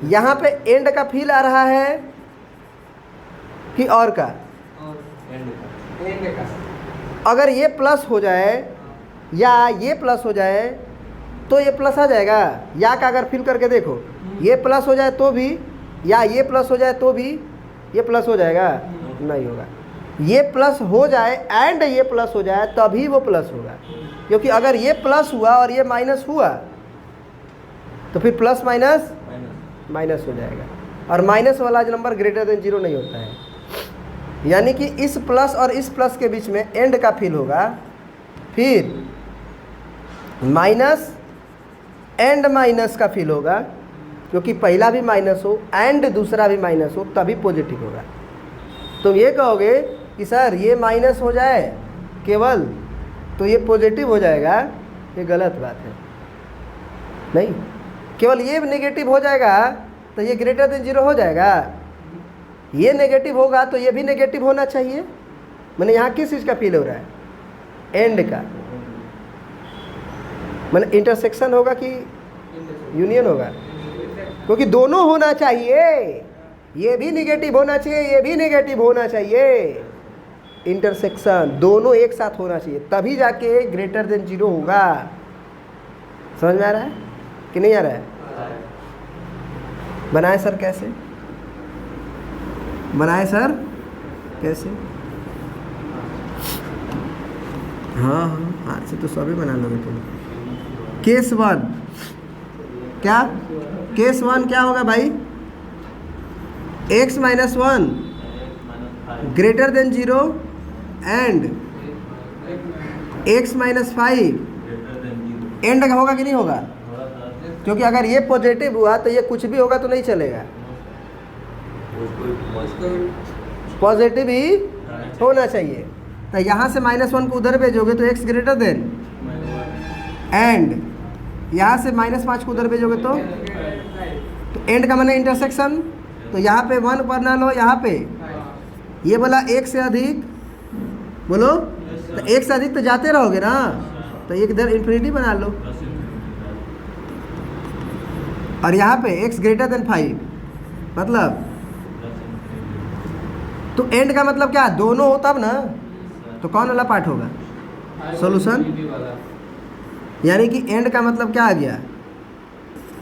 यहाँ पे एंड का फील आ रहा है कि और का? अगर ये प्लस हो जाए या ये प्लस हो जाए तो ये प्लस आ जाएगा। या का अगर फिल करके देखो, ये प्लस हो जाए तो भी, या ये प्लस हो जाए तो भी ये प्लस हो जाएगा? नहीं होगा। ये प्लस हो जाए एंड ये प्लस हो जाए तभी वो प्लस होगा, क्योंकि अगर ये प्लस हुआ और ये माइनस हुआ तो फिर प्लस माइनस माइनस हो जाएगा, और माइनस वाला नंबर ग्रेटर देन जीरो नहीं होता है। यानी कि इस प्लस और इस प्लस के बीच में एंड का फील होगा, फिर माइनस एंड माइनस का फील होगा, क्योंकि पहला भी माइनस हो एंड दूसरा भी माइनस हो तभी पॉजिटिव होगा। तुम ये कहोगे कि सर ये माइनस हो जाए केवल तो ये पॉजिटिव हो जाएगा, ये गलत बात है। नहीं, केवल ये नेगेटिव हो जाएगा तो ये ग्रेटर देन जीरो हो जाएगा। ये नेगेटिव होगा तो ये भी नेगेटिव होना चाहिए। मैंने यहाँ किस चीज़ का फील हो रहा है? एंड का। मैंने इंटरसेक्शन होगा कि यूनियन होगा? क्योंकि दोनों होना चाहिए, ये भी नेगेटिव होना चाहिए ये भी नेगेटिव होना चाहिए। इंटरसेक्शन दोनों एक साथ होना चाहिए तभी जाके ग्रेटर देन जीरो होगा। समझ में आ रहा है कि नहीं आ रहा है? बनाए सर कैसे? बनाए सर कैसे? हाँ हाँ, आज से तो सभी बना लोगे तुम। केस 1 क्या? केस 1 क्या होगा भाई? x minus 1 greater than zero and x minus 5 and का होगा कि नहीं होगा? क्योंकि अगर ये पॉजिटिव हुआ तो ये कुछ भी होगा तो नहीं चलेगा, पॉजिटिव ही होना चाहिए। तो यहाँ से -1 को उधर भेजोगे तो x ग्रेटर देन, एंड यहाँ से -5 को उधर भेजोगे तो एंड का माने इंटरसेक्शन। तो यहाँ पे 1 बना लो, यहाँ पे ये बोला 1 से अधिक, बोलो तो 1 से अधिक तो जाते रहोगे ना, तो एक इधर इन्फिनिटी बना लो, और यहाँ पे x ग्रेटर देन 5 मतलब, तो एंड का मतलब क्या? दोनों हो तब ना, तो कौन वाला पार्ट होगा? सॉल्यूशन। यानी कि एंड का मतलब क्या आ गया?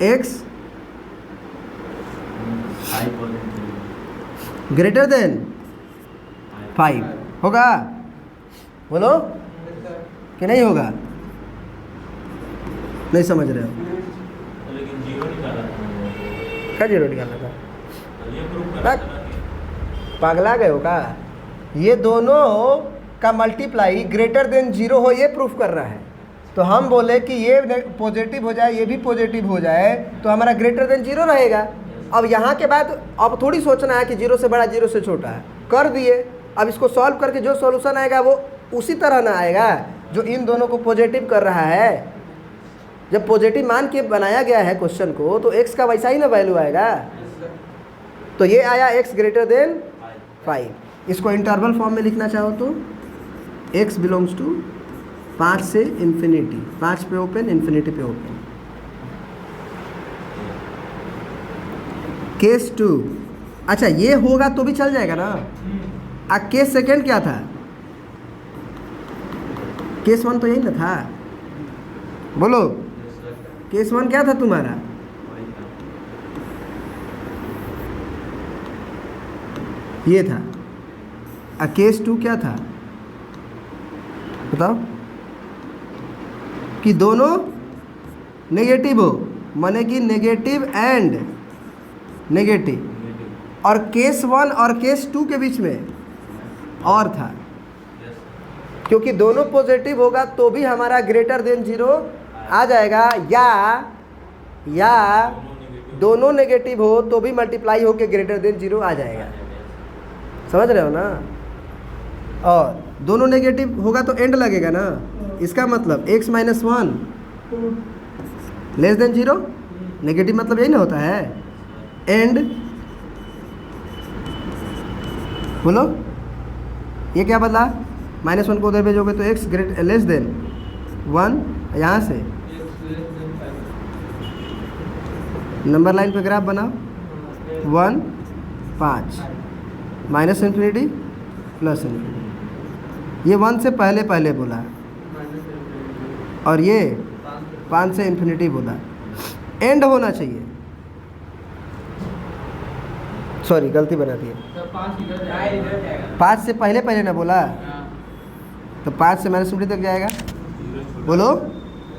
x ग्रेटर देन 5 होगा, बोलो कि नहीं होगा? नहीं समझ रहे हो? लेकिन जीरो निकाला था। क्या जीरो निकालना था? ये प्रूफ करना था। पागला गए हो का? ये दोनों का मल्टीप्लाई ग्रेटर देन जीरो हो ये प्रूफ कर रहा है। तो हम बोले कि ये पॉजिटिव हो जाए ये भी पॉजिटिव हो जाए तो हमारा ग्रेटर देन जीरो रहेगा। अब यहाँ के बाद अब थोड़ी सोचना है कि जीरो से बड़ा जीरो से छोटा है, कर दिए। अब इसको सॉल्व करके जो सॉल्यूशन आएगा वो उसी तरह ना आएगा जो इन दोनों को पॉजिटिव कर रहा है। जब पॉजिटिव मान के बनाया गया है क्वेश्चन को तो एक्स का वैसा ही ना वैल्यू आएगा। तो ये आया x ग्रेटर देन 5। इसको इंटरवल फॉर्म में लिखना चाहो तो x बिलोंग्स टू 5 से इन्फिनिटी, 5 पे ओपन, इन्फिनिटी पे ओपन। केस 2, अच्छा ये होगा तो भी चल जाएगा ना। केस सेकेंड क्या था? केस 1 तो यही ना था, बोलो। केस 1 क्या था तुम्हारा? ये था। केस 2 क्या था बताओ? कि दोनों नेगेटिव हो, माने कि नेगेटिव एंड नेगेटिव। और केस 1 और केस 2 के बीच में और था, क्योंकि दोनों पॉजिटिव होगा तो भी हमारा ग्रेटर देन 0 आ जाएगा, या दोनों नेगेटिव हो तो भी मल्टीप्लाई होके ग्रेटर देन 0 आ जाएगा। समझ रहे हो ना? और दोनों नेगेटिव होगा तो एंड लगेगा ना। इसका मतलब x minus 1 less than 0, negative मतलब यही ना होता है, एंड। बोलो ये क्या बदला? -1 को उधर भेजोगे तो x ग्रेट लेस देन 1, यहाँ से नंबर लाइन पे ग्राफ बनाओ, 1 5 माइनस इन्फिनिटी प्लस इन्फिनिटी। ये 1 से पहले पहले बोला और ये 5 से इन्फिनिटी बोला। एंड होना चाहिए, सॉरी गलती बना दी, 5 से पहले पहले ना बोला, तो 5 से माइनस इन्फिनिटी तक जाएगा। बोलो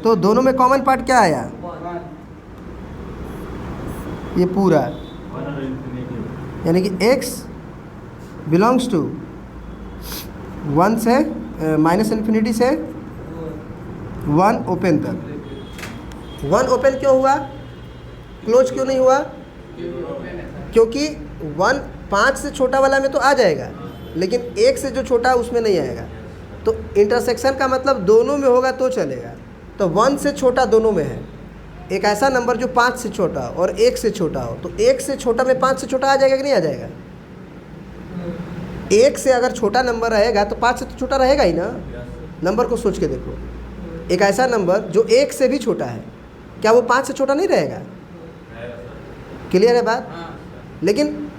तो दोनों में कॉमन पार्ट क्या आया? ये पूरा, यानी कि x बिलोंग्स टू 1 से माइनस इन्फिनिटी से 1 ओपन तक। 1 ओपन क्यों हुआ? क्लोज क्यों नहीं हुआ? क्योंकि 1 5 से छोटा वाला में तो आ जाएगा, लेकिन 1 से जो छोटा उसमें नहीं आएगा। तो इंटरसेक्शन का मतलब दोनों में होगा तो चलेगा। तो 1 से छोटा दोनों में है, एक ऐसा नंबर जो 5 से छोटा और 1 से छोटा हो, तो 1 से छोटा में 5 से छोटा आ जाएगा कि नहीं आ जाएगा? 1 से अगर छोटा नंबर रहेगा तो 5 से तो छोटा रहेगा ही ना। नंबर को सोच के देखो, एक ऐसा नंबर जो 1 से भी छोटा है, क्या वो 5 से छोटा नहीं रहेगा? क्लियर है बात? लेकिन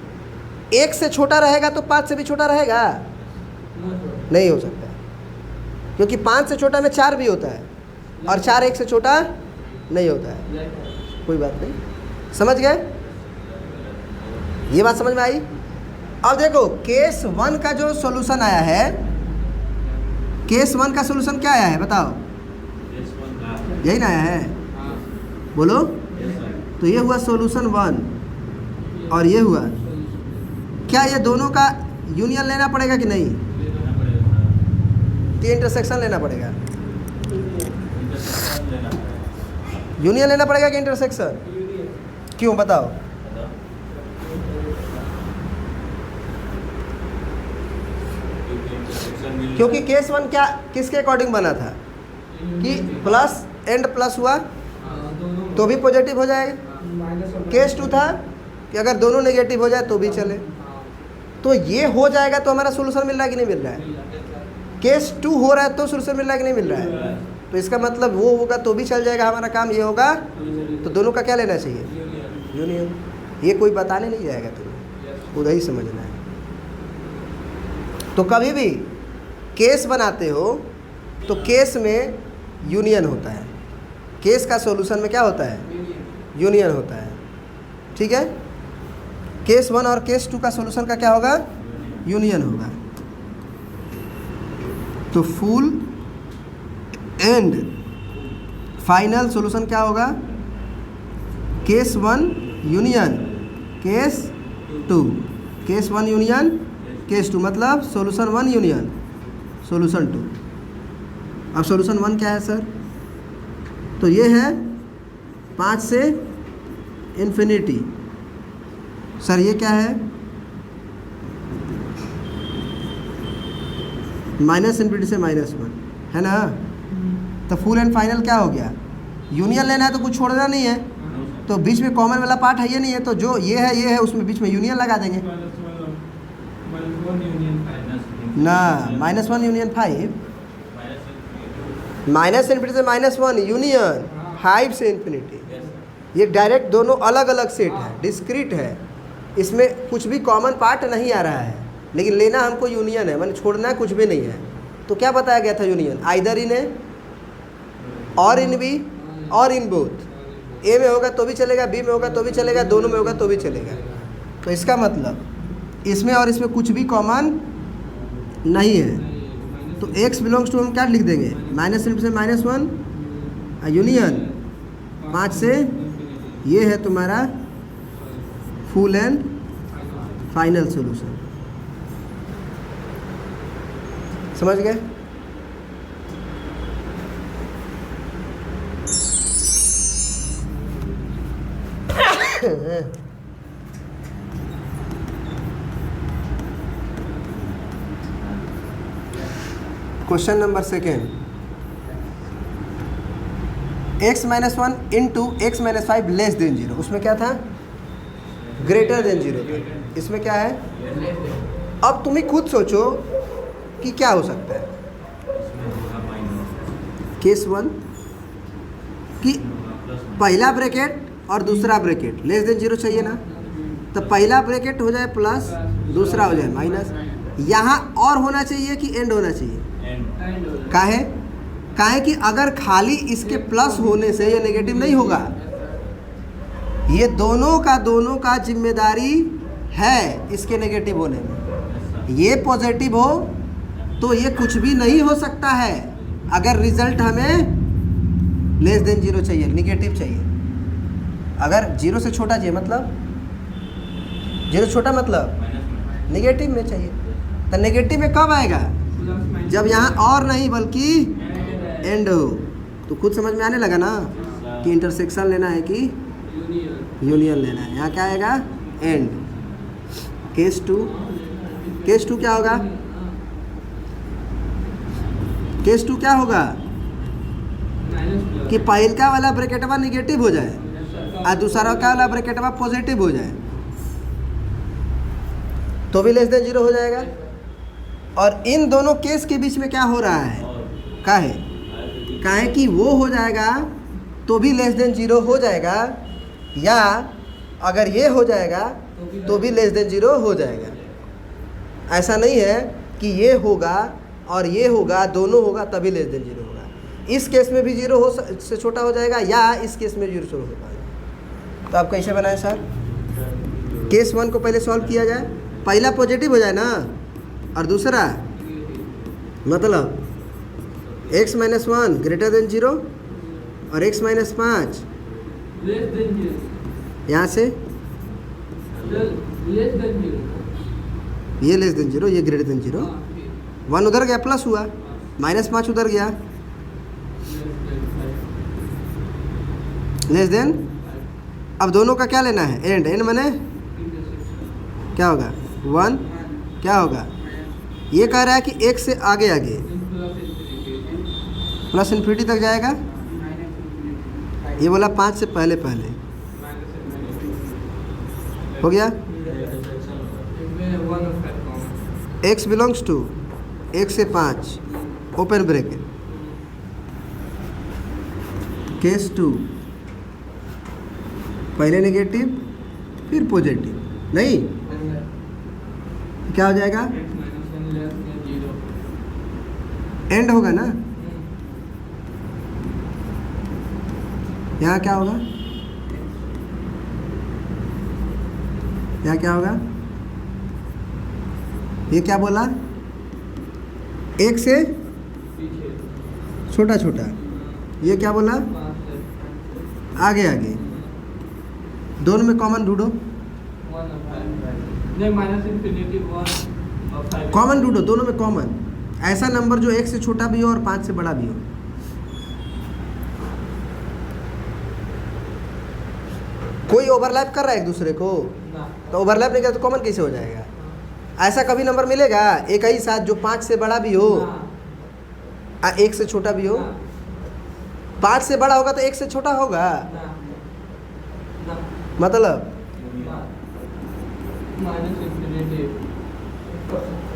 1 से छोटा रहेगा तो 5 से भी छोटा रहेगा? नहीं हो सकता, क्योंकि 5 से छोटा में 4 भी होता है और 4 1 से छोटा नहीं होता है। कोई बात नहीं, समझ गए? ये बात समझ में आई? अब देखो केस 1 का जो सॉल्यूशन आया है, केस 1 का सॉल्यूशन क्या आया है बताओ? यही ना आया है, बोलो। तो ये हुआ सॉल्यूशन 1 और ये हुआ, क्या ये दोनों का यूनियन लेना पड़ेगा कि नहीं? तो इंटरसेक्शन लेना पड़ेगा। यूनियन लेना पड़ेगा कि इंटरसेक्शन? क्यों बताओ? क्योंकि केस 1 क्या किसके अकॉर्डिंग बना था कि प्लस एंड प्लस हुआ तो भी पॉजिटिव हो जाएगा। केस 2 था कि अगर दोनों नेगेटिव हो जाए तो भी चले। तो ये हो जाएगा तो हमारा सोल्यूशन मिल रहा है कि नहीं मिल रहा है? केस 2 हो रहा है तो सोल्यूशन मिल रहा है कि नहीं मिल रहा है? तो इसका मतलब वो होगा तो भी चल जाएगा हमारा काम, ये होगा तो दोनों का क्या लेना चाहिए? यूनियन। ये कोई बताने नहीं जाएगा, तुम्हें खुद ही समझना है। तो कभी भी केस बनाते हो तो केस में यूनियन होता है, केस का सॉल्यूशन में क्या होता है? यूनियन होता है। ठीक है? केस 1 और केस 2 का सॉल्यूशन का क्या होगा? यूनियन होगा। तो फुल एंड फाइनल सॉल्यूशन क्या होगा? Case 1 union case 2, case 1 union case 2, मतलब सॉल्यूशन 1 यूनियन सॉल्यूशन 2। अब सॉल्यूशन 1 क्या है सर? तो ये है 5 से इन्फिनिटी। सर ये क्या है? माइनस इन्फिनिटी से -1 है ना। तो फुल एंड फाइनल क्या हो गया? यूनियन लेना है तो कुछ छोड़ना नहीं है, तो बीच में कॉमन वाला पार्ट है ये नहीं है, तो जो ये है उसमें बीच में यूनियन लगा देंगे ना। -1 यूनियन 5, माइनस इन्फिनिटी से -1 यूनियन 5 से इन्फिनिटी। ये डायरेक्ट दोनों अलग अलग सेट है, डिस्क्रीट है, इसमें कुछ भी कॉमन पार्ट नहीं आ रहा है, लेकिन लेना हमको यूनियन है, मैंने छोड़ना कुछ भी नहीं है। तो क्या बताया गया था यूनियन? आइदर इन ए और इन बी और इन बोथ। ए में होगा तो भी चलेगा, बी में होगा तो भी चलेगा, दोनों में होगा तो भी चलेगा। तो इसका मतलब इसमें और इसमें कुछ भी कॉमन नहीं है। तो x बिलोंग्स टू हम क्या लिख देंगे? -1 से -1 यूनियन 5 से, ये है तुम्हारा फुल एंड फाइनल सॉल्यूशन। समझ गए? Question number 2, x-1 into x-5 less than 0। उसमें क्या था? ग्रेटर देन 0 था। इसमें क्या है? अब तुम ही खुद सोचो कि क्या हो सकता है। केस 1 कि पहला ब्रैकेट और दूसरा ब्रैकेट लेस देन 0 चाहिए ना, तो पहला ब्रैकेट हो जाए प्लस, दूसरा हो जाए माइनस। यहाँ और होना चाहिए कि एंड होना चाहिए? काहे कि अगर खाली इसके प्लस होने से ये नेगेटिव नहीं होगा, ये दोनों का जिम्मेदारी है इसके नेगेटिव होने में। ये पॉजिटिव हो तो ये कुछ भी नहीं हो सकता है अगर रिजल्ट हमें लेस देन 0 चाहिए, नेगेटिव चाहिए। अगर 0 से छोटा चाहिए मतलब 0 छोटा मतलब नेगेटिव में चाहिए। तो नेगेटिव में कब आएगा? जब यहाँ और नहीं बल्कि एंड हो। तो खुद समझ में आने लगा ना कि इंटरसेक्शन लेना है कि यूनियन लेना है। यहाँ क्या आएगा? एंड। केस 2 क्या होगा? केस 2 क्या होगा? कि पहला वाला ब्रैकेटवा निगेटिव हो जाए और दूसरा का वाला ब्रैकेटवा पॉजिटिव हो जाए, तो भी लेस देन 0 हो जाएगा। और इन दोनों केस के बीच में क्या हो रहा है? काहे कि वो हो जाएगा तो भी लेस देन 0 हो जाएगा, या अगर ये हो जाएगा तो भी लेस देन 0 हो जाएगा। ऐसा नहीं है कि ये होगा और ये होगा, दोनों होगा तभी लेस देन 0 होगा। इस केस में भी 0 से छोटा हो जाएगा, या इस केस में 0 से छोटा हो जाएगा। तो आप कैसे बनाएं सर? केस 1 को पहले सॉल्व किया जाए, पहला पॉजिटिव हो जाए ना, और दूसरा मतलब x-1 ग्रेटर देन 0 और x-5 यहाँ से ये लेस देन 0, ये ग्रेटर देन 0। 1 उधर गया, प्लस हुआ, -5 उधर गया, लेस देन। अब दोनों का क्या लेना है? एंड माने क्या होगा? 1 क्या होगा? ये कह रहा है कि एक से आगे प्लस इन्फिनिटी तक जाएगा। ये बोला 5 से पहले हो गया। x बिलोंग्स टू 1 से 5 ओपन ब्रैकेट। केस 2 पहले नेगेटिव फिर पॉजिटिव, नहीं क्या हो जाएगा? एंड होगा ना। यहाँ क्या होगा? यहाँ क्या होगा? ये क्या बोला? 1 से छोटा, ये क्या बोला? आगे। दोनों में कॉमन ढूंढो, कॉमन ढूंढो, दोनों में कॉमन। ऐसा नंबर जो 1 से छोटा भी हो और 5 से बड़ा भी हो। कोई ओवरलैप कर रहा है एक दूसरे को, तो ओवरलैप नहीं कर तो कॉमन कैसे हो जाएगा? ऐसा कभी नंबर मिलेगा एक ही साथ जो 5 से बड़ा भी हो और 1 से छोटा भी हो? 5 से बड़ा होगा तो 1 से छोटा होगा, मतलब माइनस इंफिनिटी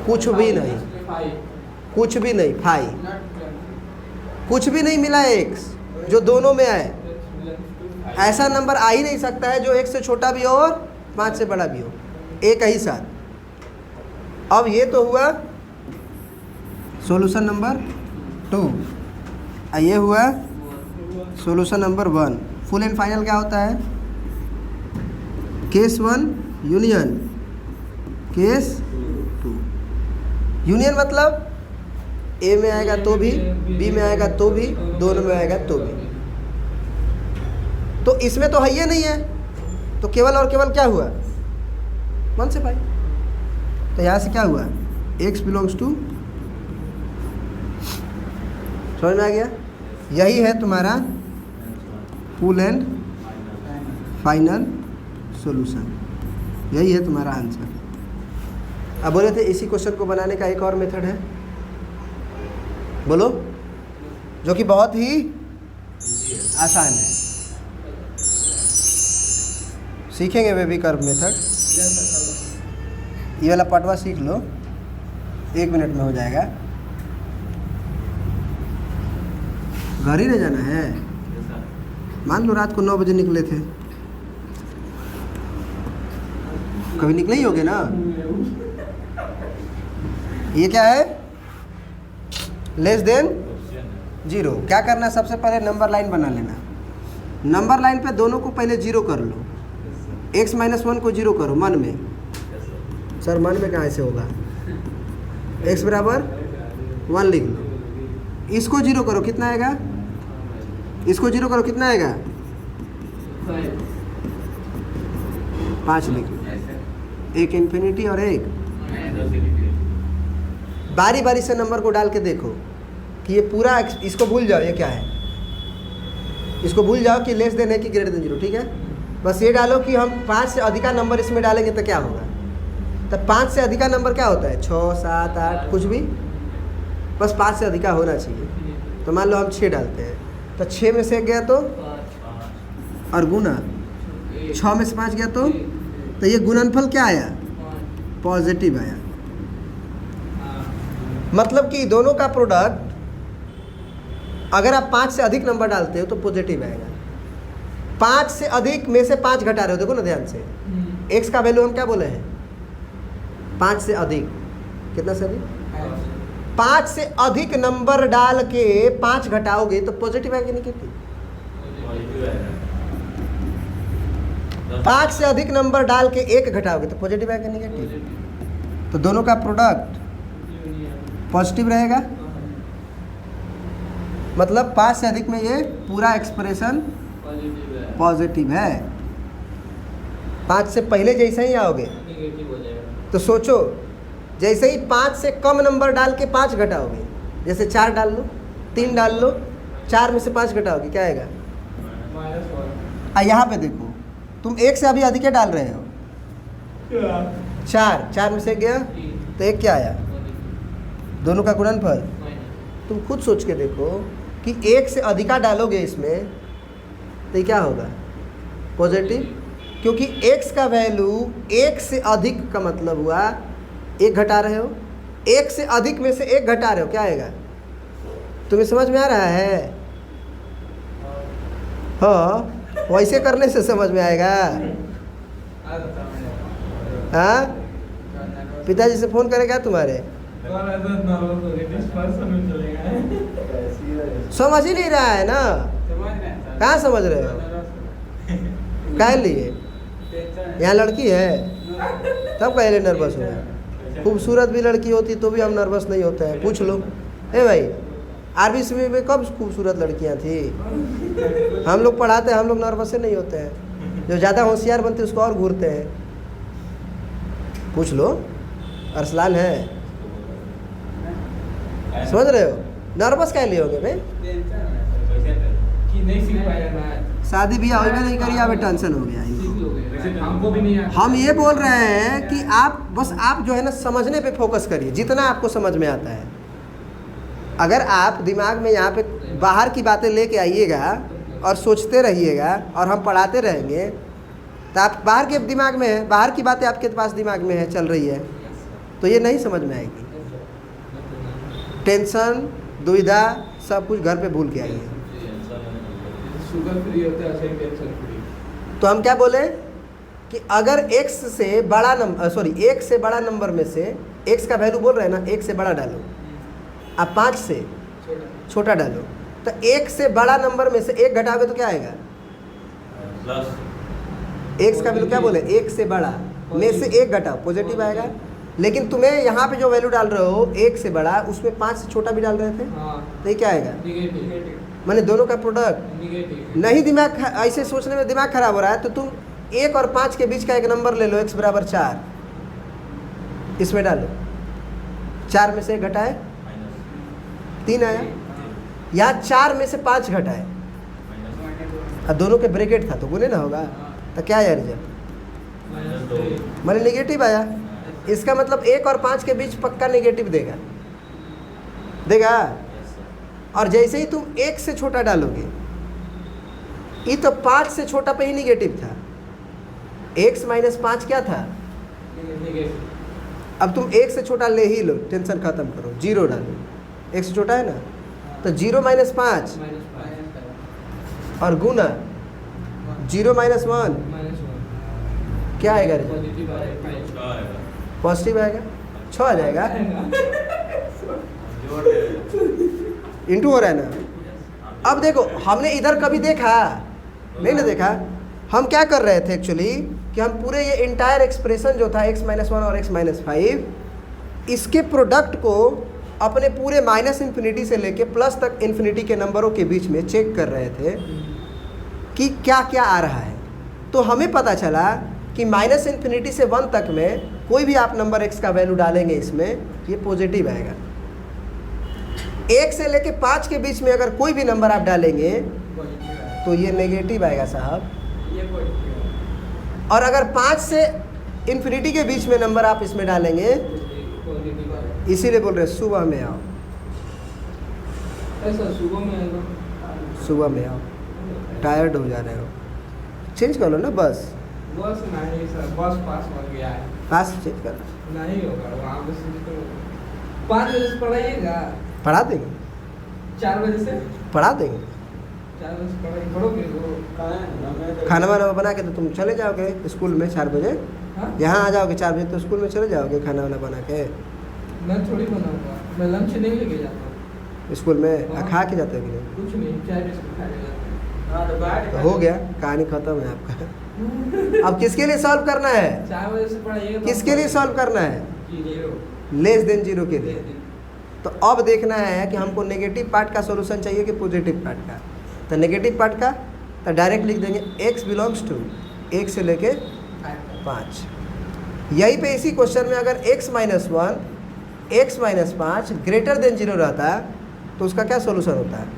कुछ भी नहीं, कुछ भी नहीं, फाई कुछ भी नहीं मिला एक्स जो दोनों में आए। ऐसा नंबर आ ही नहीं सकता है जो एक से छोटा भी हो और 5 से बड़ा भी हो एक ही साथ। अब ये तो हुआ सॉल्यूशन नंबर 2, ये हुआ solution number 1। Full and final क्या होता है? केस 1 यूनियन, केस 2 यूनियन मतलब ए में आएगा तो भी, बी में आएगा तो भी, दोनों में आएगा तो भी। तो इसमें तो है ये नहीं है, तो केवल और केवल क्या हुआ? 1 से 5। तो यहाँ से क्या हुआ? x बिलोंग्स टू, समझ में आ गया? यही है तुम्हारा फुल एंड फाइनल सॉल्यूशन, यही है तुम्हारा आंसर। अब बोले थे इसी क्वेश्चन को बनाने का एक और मेथड है, बोलो, जो कि बहुत ही आसान है। सीखेंगे वे भी कर्व मेथड। ये वाला पटवा सीख लो, 1 मिनट में हो जाएगा। घर ही रह जाना है। मान लो रात को 9 बजे निकले थे, कभी निकले ही होगे ना। ये क्या है? Less than 0। क्या करना है? सबसे पहले नंबर लाइन बना लेना। नंबर लाइन पे दोनों को पहले 0 कर लो। x - 1 को 0 करो मन में। सर मन में कहाँ से होगा? x बराबर 1 लिख लो। इसको 0 करो, कितना आएगा? इसको 0 करो, कितना आएगा? 5 लिख लो। एक इन्फिनिटी और एक। बारी बारी से नंबर को डाल के देखो कि ये पूरा, इसको भूल जाओ ये क्या है, इसको भूल जाओ कि लेस देन है कि ग्रेटर देन 0, ठीक है। बस ये डालो कि हम 5 से अधिका नंबर इसमें डालेंगे तो क्या होगा। तो 5 से अधिका नंबर क्या होता है? 6, 7, 8 कुछ भी, बस 5 से अधिका होना चाहिए। तो मान लो हम 6 डालते हैं, तो 6 में से 1 गया तो, और गुना 6 में से 5 गया तो ये गुणनफल क्या आया? पॉजिटिव आया। मतलब कि दोनों का प्रोडक्ट अगर आप 5 से अधिक नंबर डालते हो तो पॉजिटिव आएगा। 5 से अधिक में से 5 घटा रहे हो, देखो ना ध्यान से। x का वैल्यू हम क्या बोले हैं? 5 से अधिक। कितना से अधिक? 5 से अधिक नंबर डाल के 5 घटाओगे तो पॉजिटिव आएगा, नेगेटिव? 5 से अधिक नंबर डाल के 1 घटाओगे तो पॉजिटिव आएगा, नेगेटिव? तो दोनों का प्रोडक्ट पॉजिटिव रहेगा। मतलब 5 से अधिक में ये पूरा एक्सप्रेशन पॉजिटिव है। 5 से पहले जैसे ही आओगे तो सोचो, जैसे ही 5 से कम नंबर डाल के 5 घटाओगे, जैसे 4 डाल लो, 3 डाल लो, 4 में से 5 घटाओगे क्या आएगा? यहाँ पे देखो, तुम 1 से अभी अधिक डाल रहे हो। 4 में से गया तो 1 क्या आया? दोनों का गुणनफल। तुम खुद सोच के देखो कि 1 से अधिका डालोगे इसमें तो क्या होगा? पॉजिटिव, क्योंकि x का वैल्यू 1 से अधिक का मतलब हुआ 1 घटा रहे हो, 1 से अधिक में से 1 घटा रहे हो, क्या आएगा? तुम्हें समझ में आ रहा है? हाँ, वैसे करने से समझ में आएगा। हाँ, पिताजी से फ़ोन करेगा तुम्हारे? समझ ही नहीं रहा है ना। कहाँ समझ रहे हो? काहे लिए? यहाँ लड़की है तब काहे लिए नर्वस हो गए? खूबसूरत भी लड़की होती तो भी हम नर्वस नहीं होते हैं। पूछ लो। ए भाई, आरबीसी में कब खूबसूरत लड़कियाँ थी? हम लोग पढ़ाते हैं, हम लोग नर्वस से नहीं होते हैं। जो ज़्यादा होशियार बनते हैं उसको और घूरते हैं। पूछ लो, अरसलान है। समझ रहे हो? नर्वस क्या लिए होगे भाई? शादी भी अभी नहीं करी, अभी टेंशन हो गया हमको भी नहीं। हम ये बोल रहे हैं कि आप जो है ना समझने पे फोकस करिए जितना आपको समझ में आता है। अगर आप दिमाग में यहाँ पे बाहर की बातें लेके आइएगा और सोचते रहिएगा और हम पढ़ाते रहेंगे तो आप बाहर के दिमाग में है, बाहर की बातें आपके पास दिमाग में है, चल रही है, तो ये नहीं समझ में आएगी। टेंशन दुविधा सब कुछ घर पे भूल के आइए। शुगर फ्री होता है, सही टेंशन फ्री। तो हम क्या बोले कि अगर x से बड़ा नंबर, सॉरी 1 से बड़ा नंबर में से x का वैल्यू बोल रहे हैं ना, 1 से बड़ा डालो, आप 5 से छोटा डालो, तो 1 से बड़ा नंबर में से 1 घटाओगे तो क्या आएगा? प्लस x का वैल्यू क्या बोले, 1 से बड़ा में से 1 घटाओ, पॉजिटिव आएगा। लेकिन तुम्हें यहाँ पे जो वैल्यू डाल रहे हो 1 से बड़ा, उसमें 5 से छोटा भी डाल रहे थे, तो ये क्या आएगा? नेगेटिव। माने दोनों का प्रोडक्ट। नेगेटिव नहीं, दिमाग ऐसे सोचने में दिमाग खराब हो रहा है, तो तुम 1 और 5 के बीच का एक नंबर ले लो, x बराबर 4, इसमें डालो, 4 में से 1 घटाए माइनस 3 आया, यहाँ 4 में से 5 घटाए और दोनों के ब्रैकेट था तो गुने ना होगा, तो क्या आया रिजल्ट? माइनस 2। माने नेगेटिव आया। इसका मतलब 1 और 5 के बीच पक्का नेगेटिव देगा, देगा। और जैसे ही तुम 1 से छोटा डालोगे, ये तो 5 से छोटा पे ही नेगेटिव था, x माइनस 5 क्या था? नेगेटिव। अब तुम 1 से छोटा ले ही लो, टेंशन खत्म करो, 0 डालो, 1 से छोटा है ना, तो 0 माइनस 5 और गुना 0 माइनस 1 क्या आएगा रिजल्ट? पॉजिटिव आएगा। पॉजिटिव आएगा, 6 आ जाएगा, इंटू हो रहा है ना। अब देखो, हमने इधर कभी देखा नहीं ना, देखा। हम क्या कर रहे थे एक्चुअली कि हम पूरे ये इंटायर एक्सप्रेशन जो था x माइनस 1 और x माइनस 5, इसके प्रोडक्ट को अपने पूरे माइनस इन्फिनिटी से लेके प्लस तक इन्फिनिटी के नंबरों के बीच में चेक कर रहे थे कि क्या क्या आ रहा है। तो हमें पता चला कि माइनस इन्फिनिटी से 1 तक में कोई भी आप नंबर x का वैल्यू डालेंगे, इसमें ये पॉजिटिव आएगा। 1 से लेके 5 के बीच में अगर कोई भी नंबर आप डालेंगे तो ये नेगेटिव आएगा साहब। और अगर 5 से इन्फिनिटी के बीच में नंबर आप इसमें डालेंगे, इसीलिए बोल रहे हैं सुबह में आओ, ऐसा सुबह में आएगा। सुबह में आओ, टायर्ड हो जा रहे हो, चेंज कर लो ना बस। बस नहीं सर, बस पास हो गया है। पास चेंज कर, नहीं होगा वहाँ पे सिस्टम। 5 बजे से पढ़ाइएगा, पढ़ा देंगे, 4 बजे से पढ़ा देंगे। 4 बजे से पढ़ाई पढ़ोगे तो खाना वाना बना के तो तुम चले जाओगे स्कूल में 4 बजे, हाँ? यहाँ आ जाओगे 4 बजे तो स्कूल में चले जाओगे खाना वाना बना के। मैं थोड़ी बनाऊंगा, मैं लंच नहीं लेके जाता हूँ। स्कूल में खा के जाते हो कि नहीं? कुछ नहीं, चाय बिस्कुट खा के जाता तो हो गया, कहानी खत्म है आपका। अब किसके लिए सॉल्व करना है? 4 बजे से पढ़ाइएगा। किसके लिए सॉल्व करना है? 0 लेस देन 0 के लिए। तो अब देखना है कि हमको नेगेटिव पार्ट का सॉल्यूशन चाहिए कि पॉजिटिव पार्ट का। तो नेगेटिव पार्ट का तो डायरेक्ट लिख देंगे x बिलोंग्स टू 1 से लेके 5। यहीं पे इसी क्वेश्चन में अगर x minus 1 x minus 5 greater than 0 रहता तो उसका क्या सॉल्यूशन होता है?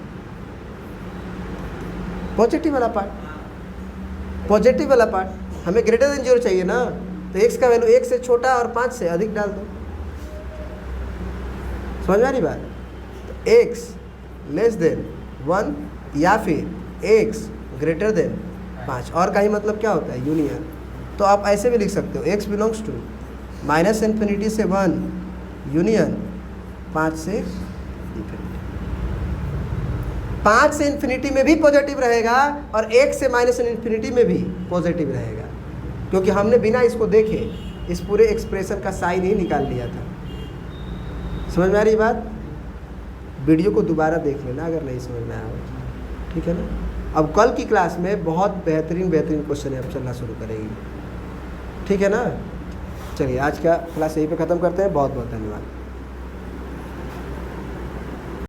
पॉजिटिव वाला पार्ट। पॉजिटिव वाला पार्ट हमें ग्रेटर देन 0 चाहिए ना, तो x का वैल्यू 1 से छोटा और 5 से अधिक डाल दो। समझ में आ रही बात? तो x लेस देन 1 या फिर x ग्रेटर देन 5, और का ही मतलब क्या होता है? यूनियन। तो आप ऐसे भी लिख सकते हो x belongs to minus infinity से 1 यूनियन 5 से इन्फिनिटी। 5 से इन्फिनिटी में भी पॉजिटिव रहेगा और 1 से माइनस इन्फिनिटी में भी पॉजिटिव रहेगा, क्योंकि हमने बिना इसको देखे इस पूरे एक्सप्रेशन का साइन ही निकाल लिया था। समझ में आ रही बात? वीडियो को दोबारा देख लेना अगर नहीं समझ में आया, ठीक है ना। अब कल की क्लास में बहुत बेहतरीन क्वेश्चन अब चलना शुरू करेगी, ठीक है ना। चलिए आज का क्लास यहीं पे ख़त्म करते हैं। बहुत बहुत धन्यवाद।